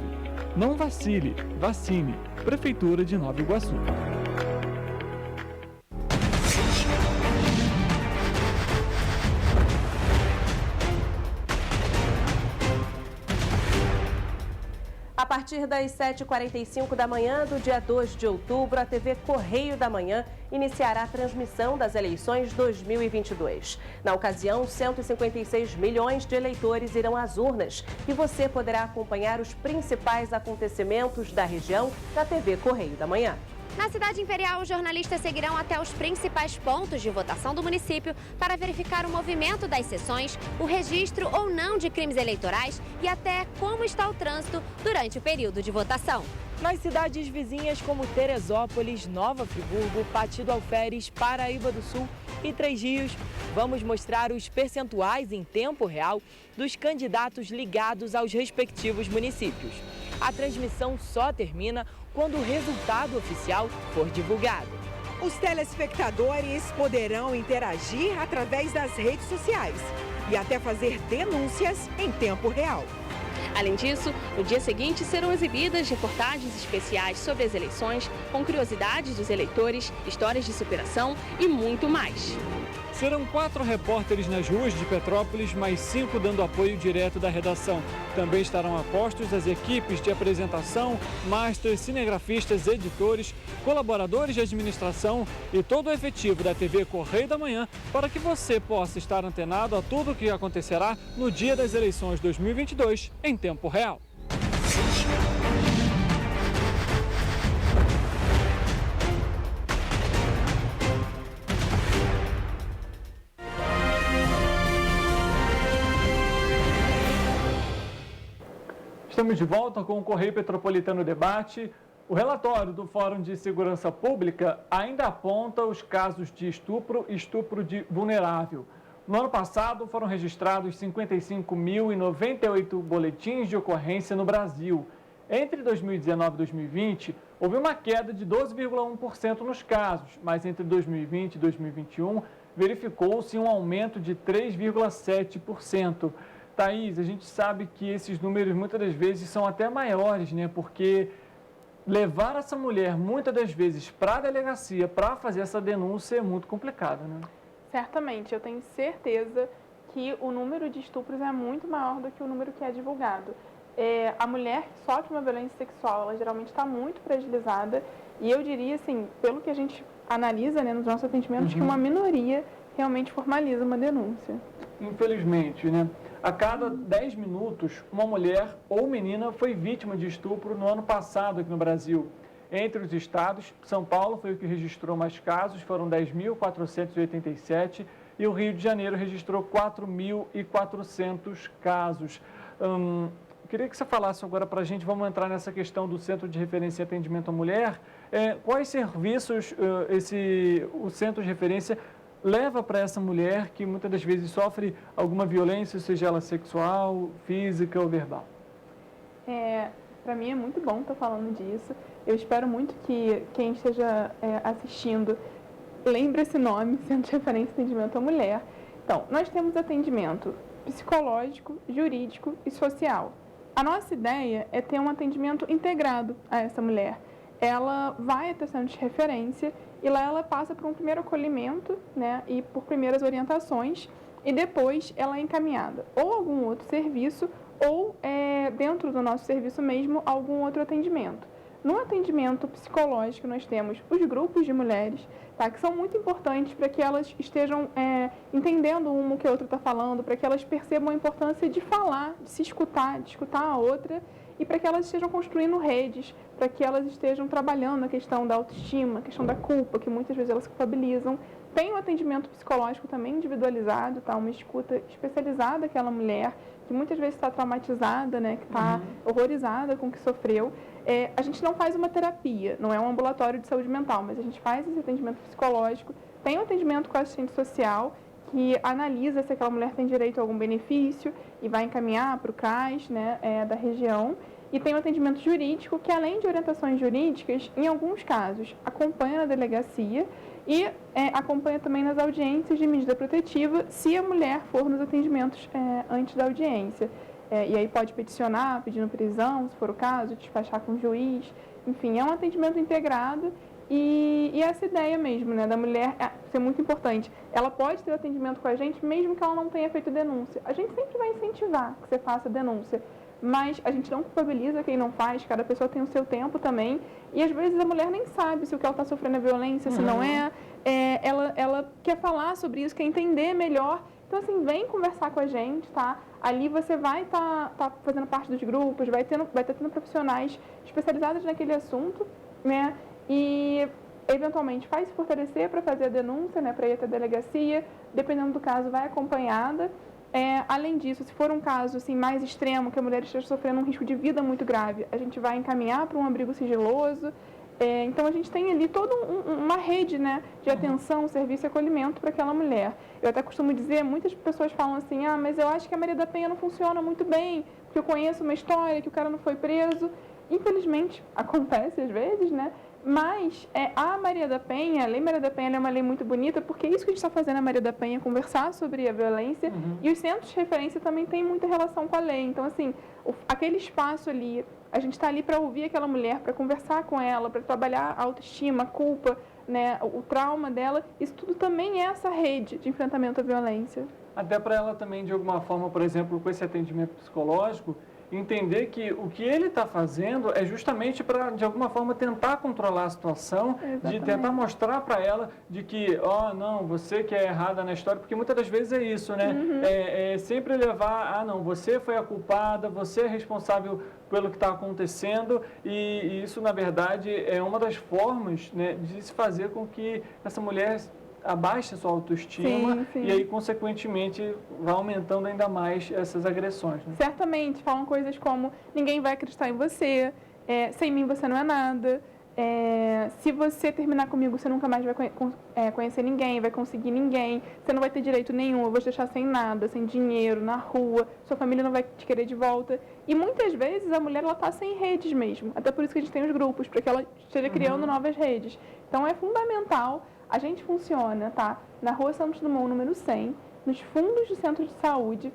Não vacile, vacine. Prefeitura de Nova Iguaçu. partir das 7h45 da manhã do dia 2 de outubro, a TV Correio da Manhã iniciará a transmissão das eleições 2022. Na ocasião, 156 milhões de eleitores irão às urnas e você poderá acompanhar os principais acontecimentos da região da TV Correio da Manhã. Na Cidade Imperial, os jornalistas seguirão até os principais pontos de votação do município para verificar o movimento das sessões, o registro ou não de crimes eleitorais e até como está o trânsito durante o período de votação. Nas cidades vizinhas como Teresópolis, Nova Friburgo, Pati do Alferes, Paraíba do Sul e Três Rios, vamos mostrar os percentuais em tempo real dos candidatos ligados aos respectivos municípios. A transmissão só termina quando o resultado oficial for divulgado. Os telespectadores poderão interagir através das redes sociais e até fazer denúncias em tempo real. Além disso, no dia seguinte serão exibidas reportagens especiais sobre as eleições, com curiosidades dos eleitores, histórias de superação e muito mais. Serão 4 repórteres nas ruas de Petrópolis, mais 5 dando apoio direto da redação. Também estarão a postos as equipes de apresentação, masters, cinegrafistas, editores, colaboradores de administração e todo o efetivo da TV Correio da Manhã para que você possa estar antenado a tudo o que acontecerá no dia das eleições 2022 em tempo real. Estamos de volta com o Correio Petropolitano Debate. O relatório do Fórum de Segurança Pública ainda aponta os casos de estupro e estupro de vulnerável. No ano passado, foram registrados 55.098 boletins de ocorrência no Brasil. Entre 2019 e 2020, houve uma queda de 12,1% nos casos, mas entre 2020 e 2021, verificou-se um aumento de 3,7%. Thaís, a gente sabe que esses números muitas das vezes são até maiores, né? Porque levar essa mulher muitas das vezes para a delegacia para fazer essa denúncia é muito complicado, né? Certamente, eu tenho certeza que o número de estupros é muito maior do que o número que é divulgado. A mulher que sofre uma violência sexual, ela geralmente está muito fragilizada e eu diria, assim, pelo que a gente analisa, né, nos nossos atendimentos, que uma minoria realmente formaliza uma denúncia. Infelizmente, né? A cada 10 minutos, uma mulher ou menina foi vítima de estupro no ano passado aqui no Brasil. Entre os estados, São Paulo foi o que registrou mais casos, foram 10.487, e o Rio de Janeiro registrou 4.400 casos. Queria que você falasse agora para a gente, vamos entrar nessa questão do Centro de Referência e Atendimento à Mulher. Quais serviços o Centro de Referência leva para essa mulher que muitas das vezes sofre alguma violência, seja ela sexual, física ou verbal? Para mim é muito bom estar falando disso. Eu espero muito que quem esteja assistindo lembre esse nome, Centro de Referência e Atendimento à Mulher. Então, nós temos atendimento psicológico, jurídico e social. A nossa ideia é ter um atendimento integrado a essa mulher. Ela vai até o centro de referência e lá ela passa por um primeiro acolhimento, né, e por primeiras orientações, e depois ela é encaminhada ou a algum outro serviço ou dentro do nosso serviço mesmo algum outro atendimento. No atendimento psicológico nós temos os grupos de mulheres, tá, que são muito importantes para que elas estejam entendendo uma o que a outra está falando, para que elas percebam a importância de falar, de se escutar, de escutar a outra, e para que elas estejam construindo redes, para que elas estejam trabalhando a questão da autoestima, a questão da culpa, que muitas vezes elas culpabilizam. Tem um atendimento psicológico também individualizado, tá? Uma escuta especializada àquela mulher, que muitas vezes está traumatizada, né? Que está horrorizada com o que sofreu. A gente não faz uma terapia, não é um ambulatório de saúde mental, mas a gente faz esse atendimento psicológico. Tem um atendimento com assistente social, que analisa se aquela mulher tem direito a algum benefício e vai encaminhar para o CRAS, né, da região. E tem o atendimento jurídico, que além de orientações jurídicas, em alguns casos, acompanha na delegacia e acompanha também nas audiências de medida protetiva, se a mulher for nos atendimentos antes da audiência. E aí pode peticionar, pedindo prisão, se for o caso, despachar com o juiz. Enfim, é um atendimento integrado. E essa ideia mesmo, né, da mulher ser muito importante. Ela pode ter atendimento com a gente, mesmo que ela não tenha feito denúncia. A gente sempre vai incentivar que você faça denúncia, mas a gente não culpabiliza quem não faz, cada pessoa tem o seu tempo também, e às vezes a mulher nem sabe se o que ela está sofrendo é violência, se não é, ela quer falar sobre isso, quer entender melhor. Então, assim, vem conversar com a gente, tá? Ali você vai tá fazendo parte dos grupos, vai estar tendo profissionais especializados naquele assunto, né? E, eventualmente, vai se fortalecer para fazer a denúncia, né? Para ir até a delegacia, dependendo do caso, vai acompanhada. Além disso, se for um caso assim, mais extremo, que a mulher esteja sofrendo um risco de vida muito grave, a gente vai encaminhar para um abrigo sigiloso. Então, a gente tem ali toda uma rede, né, de atenção, serviço e acolhimento para aquela mulher. Eu até costumo dizer, muitas pessoas falam assim, mas eu acho que a Maria da Penha não funciona muito bem, porque eu conheço uma história que o cara não foi preso. Infelizmente, acontece às vezes, né? Mas a Maria da Penha, a Lei Maria da Penha é uma lei muito bonita, porque é isso que a gente está fazendo na Maria da Penha, conversar sobre a violência, e os centros de referência também têm muita relação com a lei. Então, assim, aquele espaço ali, a gente está ali para ouvir aquela mulher, para conversar com ela, para trabalhar a autoestima, a culpa, né, o trauma dela, isso tudo também é essa rede de enfrentamento à violência. Até para ela também, de alguma forma, por exemplo, com esse atendimento psicológico, entender que o que ele está fazendo é justamente para, de alguma forma, tentar controlar a situação, de tentar mostrar para ela de que, não, você que é errada na história, porque muitas das vezes é isso, né? É sempre levar, não, você foi a culpada, você é responsável pelo que está acontecendo, e isso, na verdade, é uma das formas, né, de se fazer com que essa mulher abaixe a sua autoestima, sim. E aí, consequentemente, vai aumentando ainda mais essas agressões. Né? Certamente, falam coisas como, ninguém vai acreditar em você, sem mim você não é nada, se você terminar comigo, você nunca mais vai conhecer ninguém, vai conseguir ninguém, você não vai ter direito nenhum, eu vou te deixar sem nada, sem dinheiro, na rua, sua família não vai te querer de volta. E muitas vezes a mulher está sem redes mesmo, até por isso que a gente tem os grupos, para que ela esteja criando novas redes. Então, é fundamental. A gente funciona, tá? Na Rua Santos Dumont, número 100, nos fundos do centro de saúde.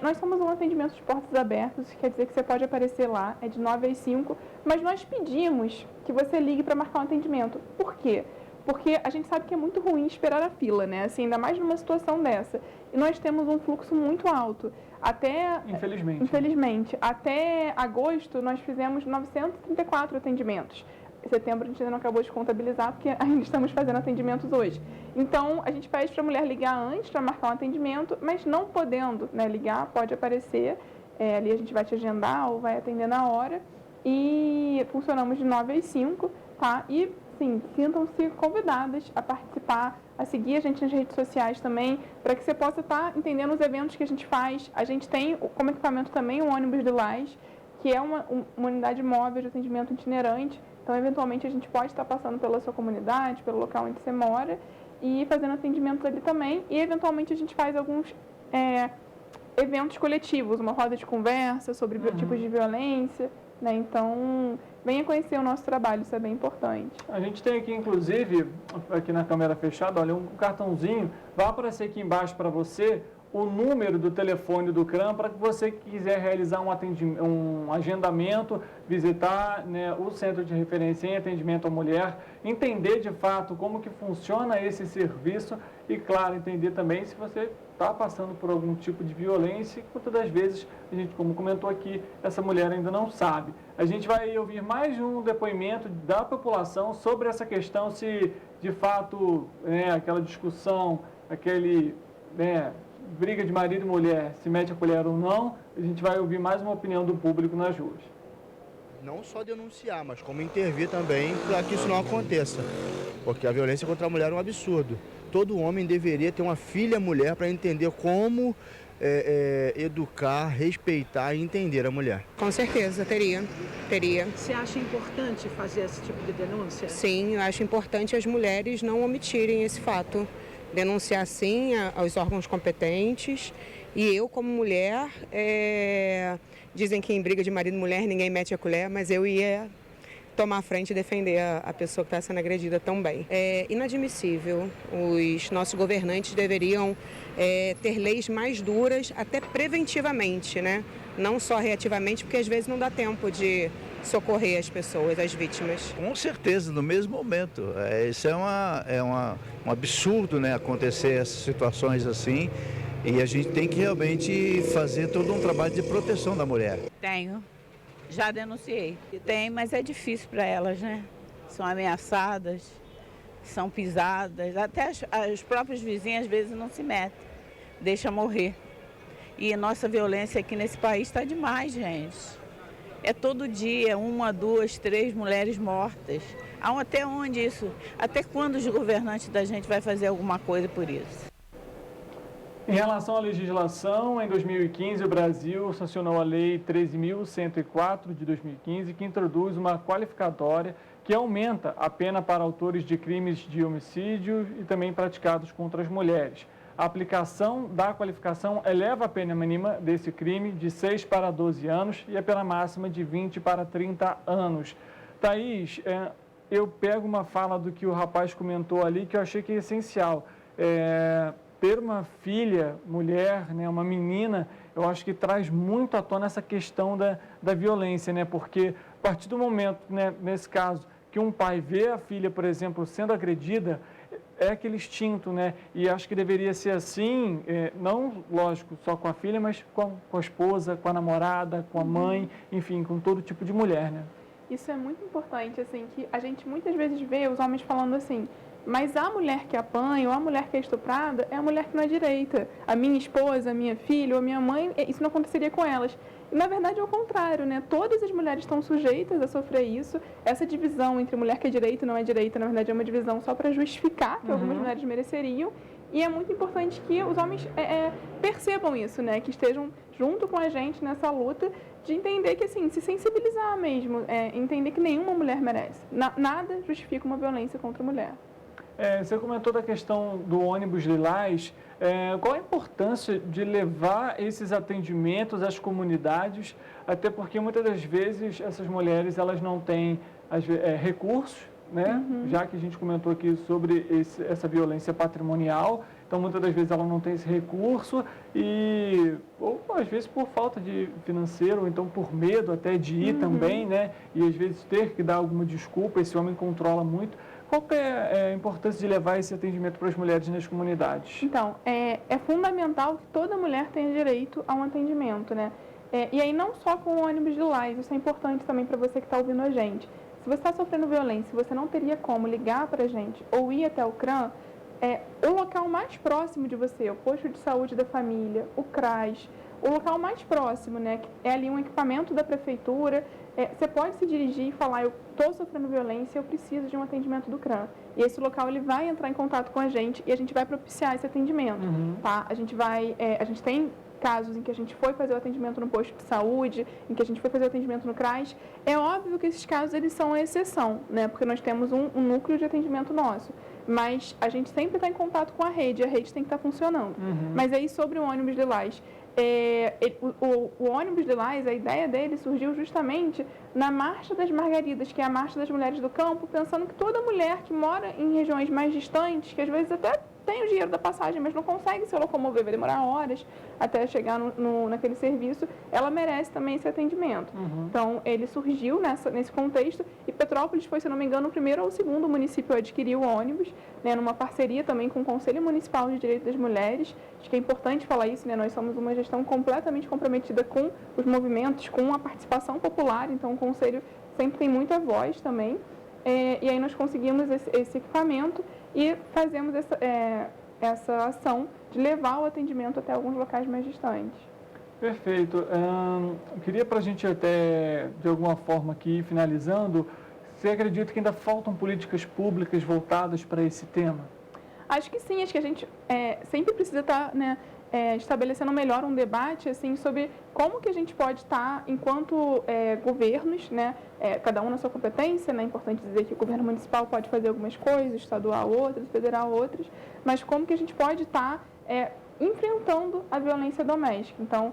Nós somos um atendimento de portas abertas, quer dizer que você pode aparecer lá, é de 9 às 5, mas nós pedimos que você ligue para marcar um atendimento. Por quê? Porque a gente sabe que é muito ruim esperar a fila, né? Assim, ainda mais numa situação dessa. E nós temos um fluxo muito alto. Infelizmente. Até agosto, nós fizemos 934 atendimentos. Em setembro a gente ainda não acabou de contabilizar, porque ainda estamos fazendo atendimentos hoje. Então, a gente pede para a mulher ligar antes para marcar um atendimento, mas não podendo, né, ligar, pode aparecer. Ali a gente vai te agendar ou vai atender na hora. E funcionamos de 9 às 5, tá? E, sim, sintam-se convidadas a participar, a seguir a gente nas redes sociais também, para que você possa estar entendendo os eventos que a gente faz. A gente tem como equipamento também o ônibus do Lais, que é uma unidade móvel de atendimento itinerante. Então, eventualmente, a gente pode estar passando pela sua comunidade, pelo local onde você mora, e fazendo atendimentos ali também. E, eventualmente, a gente faz alguns eventos coletivos, uma roda de conversa sobre tipos de violência, né? Então, venha conhecer o nosso trabalho, isso é bem importante. A gente tem aqui, inclusive, aqui na câmera fechada, olha, um cartãozinho, vai aparecer aqui embaixo para você o número do telefone do CRAM para que você quiser realizar um agendamento, visitar, né, o Centro de Referência em Atendimento à Mulher, entender de fato como que funciona esse serviço e, claro, entender também se você está passando por algum tipo de violência, e muitas das vezes, a gente, como comentou aqui, essa mulher ainda não sabe. A gente vai ouvir mais um depoimento da população sobre essa questão, se de fato, aquela discussão, briga de marido e mulher, se mete a colher ou não. A gente vai ouvir mais uma opinião do público nas ruas. Não só denunciar, mas como intervir também para que isso não aconteça. Porque a violência contra a mulher é um absurdo. Todo homem deveria ter uma filha mulher para entender como educar, respeitar e entender a mulher. Com certeza, teria. Você acha importante fazer esse tipo de denúncia? Sim, eu acho importante as mulheres não omitirem esse fato. Denunciar sim aos órgãos competentes. E eu, como mulher, dizem que em briga de marido e mulher ninguém mete a colher, mas eu ia tomar a frente e defender a pessoa que está sendo agredida também. É inadmissível. Os nossos governantes deveriam ter leis mais duras, até preventivamente, né? Não só reativamente, porque às vezes não dá tempo de socorrer as pessoas, as vítimas. Com certeza, no mesmo momento. Isso é um absurdo, né, acontecer essas situações assim, e a gente tem que realmente fazer todo um trabalho de proteção da mulher. Tenho. Já denunciei. Tem, mas é difícil para elas, né? São ameaçadas, são pisadas. Até as próprias vizinhas às vezes não se metem, deixa morrer. E nossa violência aqui nesse país está demais, gente. É todo dia, 1, 2, 3 mulheres mortas. Até onde isso? Até quando os governantes da gente vai fazer alguma coisa por isso? Em relação à legislação, em 2015 o Brasil sancionou a Lei 13.104 de 2015, que introduz uma qualificatória que aumenta a pena para autores de crimes de homicídio e também praticados contra as mulheres. A aplicação da qualificação eleva a pena mínima desse crime de 6 para 12 anos e a pena máxima de 20 para 30 anos. Thaís, eu pego uma fala do que o rapaz comentou ali que eu achei que é essencial. Ter uma filha, mulher, né, uma menina, eu acho que traz muito à tona essa questão da violência, né? Porque a partir do momento, né, nesse caso, que um pai vê a filha, por exemplo, sendo agredida, é aquele instinto, né? E acho que deveria ser assim, não, lógico, só com a filha, mas com a esposa, com a namorada, com a mãe, enfim, com todo tipo de mulher, né? Isso é muito importante, assim, que a gente muitas vezes vê os homens falando assim, mas a mulher que apanha ou a mulher que é estuprada é a mulher que não é direita. A minha esposa, a minha filha ou a minha mãe, isso não aconteceria com elas. E, na verdade, é o contrário, né? Todas as mulheres estão sujeitas a sofrer isso. Essa divisão entre mulher que é direita e não é direita, na verdade, é uma divisão só para justificar que algumas mulheres mereceriam. E é muito importante que os homens percebam isso, né? Que estejam junto com a gente nessa luta de entender que, assim, se sensibilizar mesmo, entender que nenhuma mulher merece. Nada justifica uma violência contra a mulher. Você comentou da questão do ônibus lilás. Qual a importância de levar esses atendimentos às comunidades? Até porque muitas das vezes essas mulheres elas não têm recursos, né? Já que a gente comentou aqui sobre essa violência patrimonial. Então, muitas das vezes ela não tem esse recurso ou às vezes por falta de financeiro, ou então por medo até de ir também, né? E às vezes ter que dar alguma desculpa, esse homem controla muito. Qual que é a importância de levar esse atendimento para as mulheres nas comunidades? Então, é fundamental que toda mulher tenha direito a um atendimento, né? E aí não só com o ônibus lilás, isso é importante também para você que está ouvindo a gente. Se você está sofrendo violência, você não teria como ligar para a gente ou ir até o CRAM, o local mais próximo de você, o posto de saúde da família, o CRAS, o local mais próximo, né, que é ali um equipamento da prefeitura, você pode se dirigir e falar, eu estou sofrendo violência, eu preciso de um atendimento do CRAM. E esse local ele vai entrar em contato com a gente e a gente vai propiciar esse atendimento, tá? A gente tem casos em que a gente foi fazer o atendimento no posto de saúde, em que a gente foi fazer o atendimento no CRAS. É óbvio que esses casos eles são a exceção, né? Porque nós temos um núcleo de atendimento nosso. Mas a gente sempre está em contato com a rede tem que estar funcionando. Mas aí sobre o ônibus lilás, o ônibus lilás, a ideia dele surgiu justamente na Marcha das Margaridas, que é a Marcha das Mulheres do Campo, pensando que toda mulher que mora em regiões mais distantes, que às vezes até tem o dinheiro da passagem, mas não consegue se locomover, vai demorar horas até chegar naquele serviço, ela merece também esse atendimento. Então, ele surgiu nesse contexto e Petrópolis foi, se não me engano, o primeiro ou o segundo município a adquirir o ônibus, né, numa parceria também com o Conselho Municipal de Direitos das Mulheres. Acho que é importante falar isso, né? Nós somos uma gestão completamente comprometida com os movimentos, com a participação popular, então o Conselho sempre tem muita voz também. E aí nós conseguimos esse equipamento e fazemos essa ação de levar o atendimento até alguns locais mais distantes. Perfeito. Eu queria para a gente até, de alguma forma aqui, finalizando, você acredita que ainda faltam políticas públicas voltadas para esse tema? Acho que sim, acho que a gente sempre precisa estar, né, estabelecendo melhor um debate assim, sobre como que a gente pode estar, enquanto governos, né, cada um na sua competência, né, é importante dizer que o governo municipal pode fazer algumas coisas, estadual outras, federal outras, mas como que a gente pode estar enfrentando a violência doméstica. Então,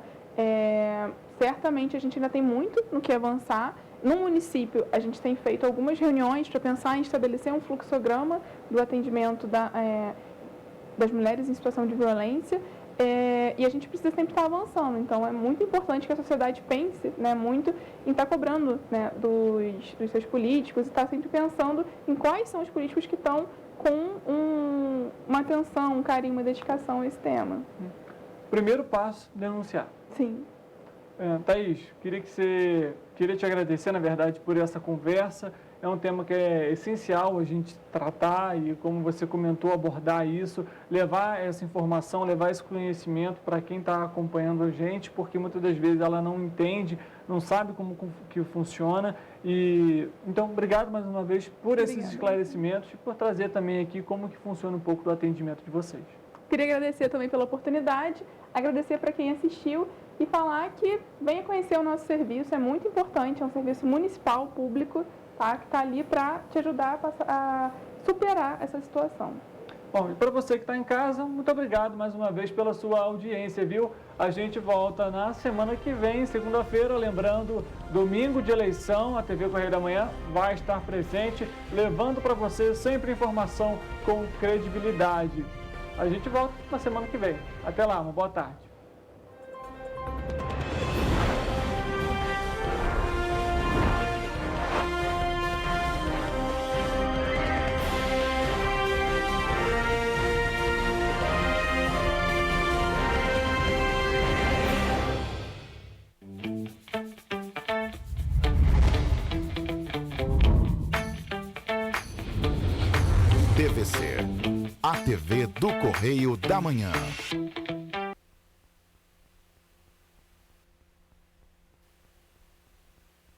certamente a gente ainda tem muito no que avançar. No município, a gente tem feito algumas reuniões para pensar em estabelecer um fluxograma do atendimento das mulheres em situação de violência, e a gente precisa sempre estar avançando. Então, é muito importante que a sociedade pense, né, muito em estar cobrando, né, dos seus políticos e estar sempre pensando em quais são os políticos que estão com uma atenção, um carinho, uma dedicação a esse tema. Primeiro passo, denunciar. Sim. Thaís, queria te agradecer, na verdade, por essa conversa. É um tema que é essencial a gente tratar e, como você comentou, abordar isso, levar essa informação, levar esse conhecimento para quem está acompanhando a gente, porque muitas das vezes ela não entende, não sabe como que funciona. Então, obrigado mais uma vez por esses esclarecimentos e por trazer também aqui como que funciona um pouco do atendimento de vocês. Queria agradecer também pela oportunidade, agradecer para quem assistiu e falar que venha conhecer o nosso serviço, é muito importante, é um serviço municipal, público, tá? Que está ali para te ajudar a superar essa situação. Bom, e para você que está em casa, muito obrigado mais uma vez pela sua audiência, viu? A gente volta na semana que vem, segunda-feira, lembrando, domingo de eleição, a TV Correio da Manhã vai estar presente, levando para você sempre informação com credibilidade. A gente volta na semana que vem. Até lá, uma boa tarde. TVC, a TV do Correio da Manhã.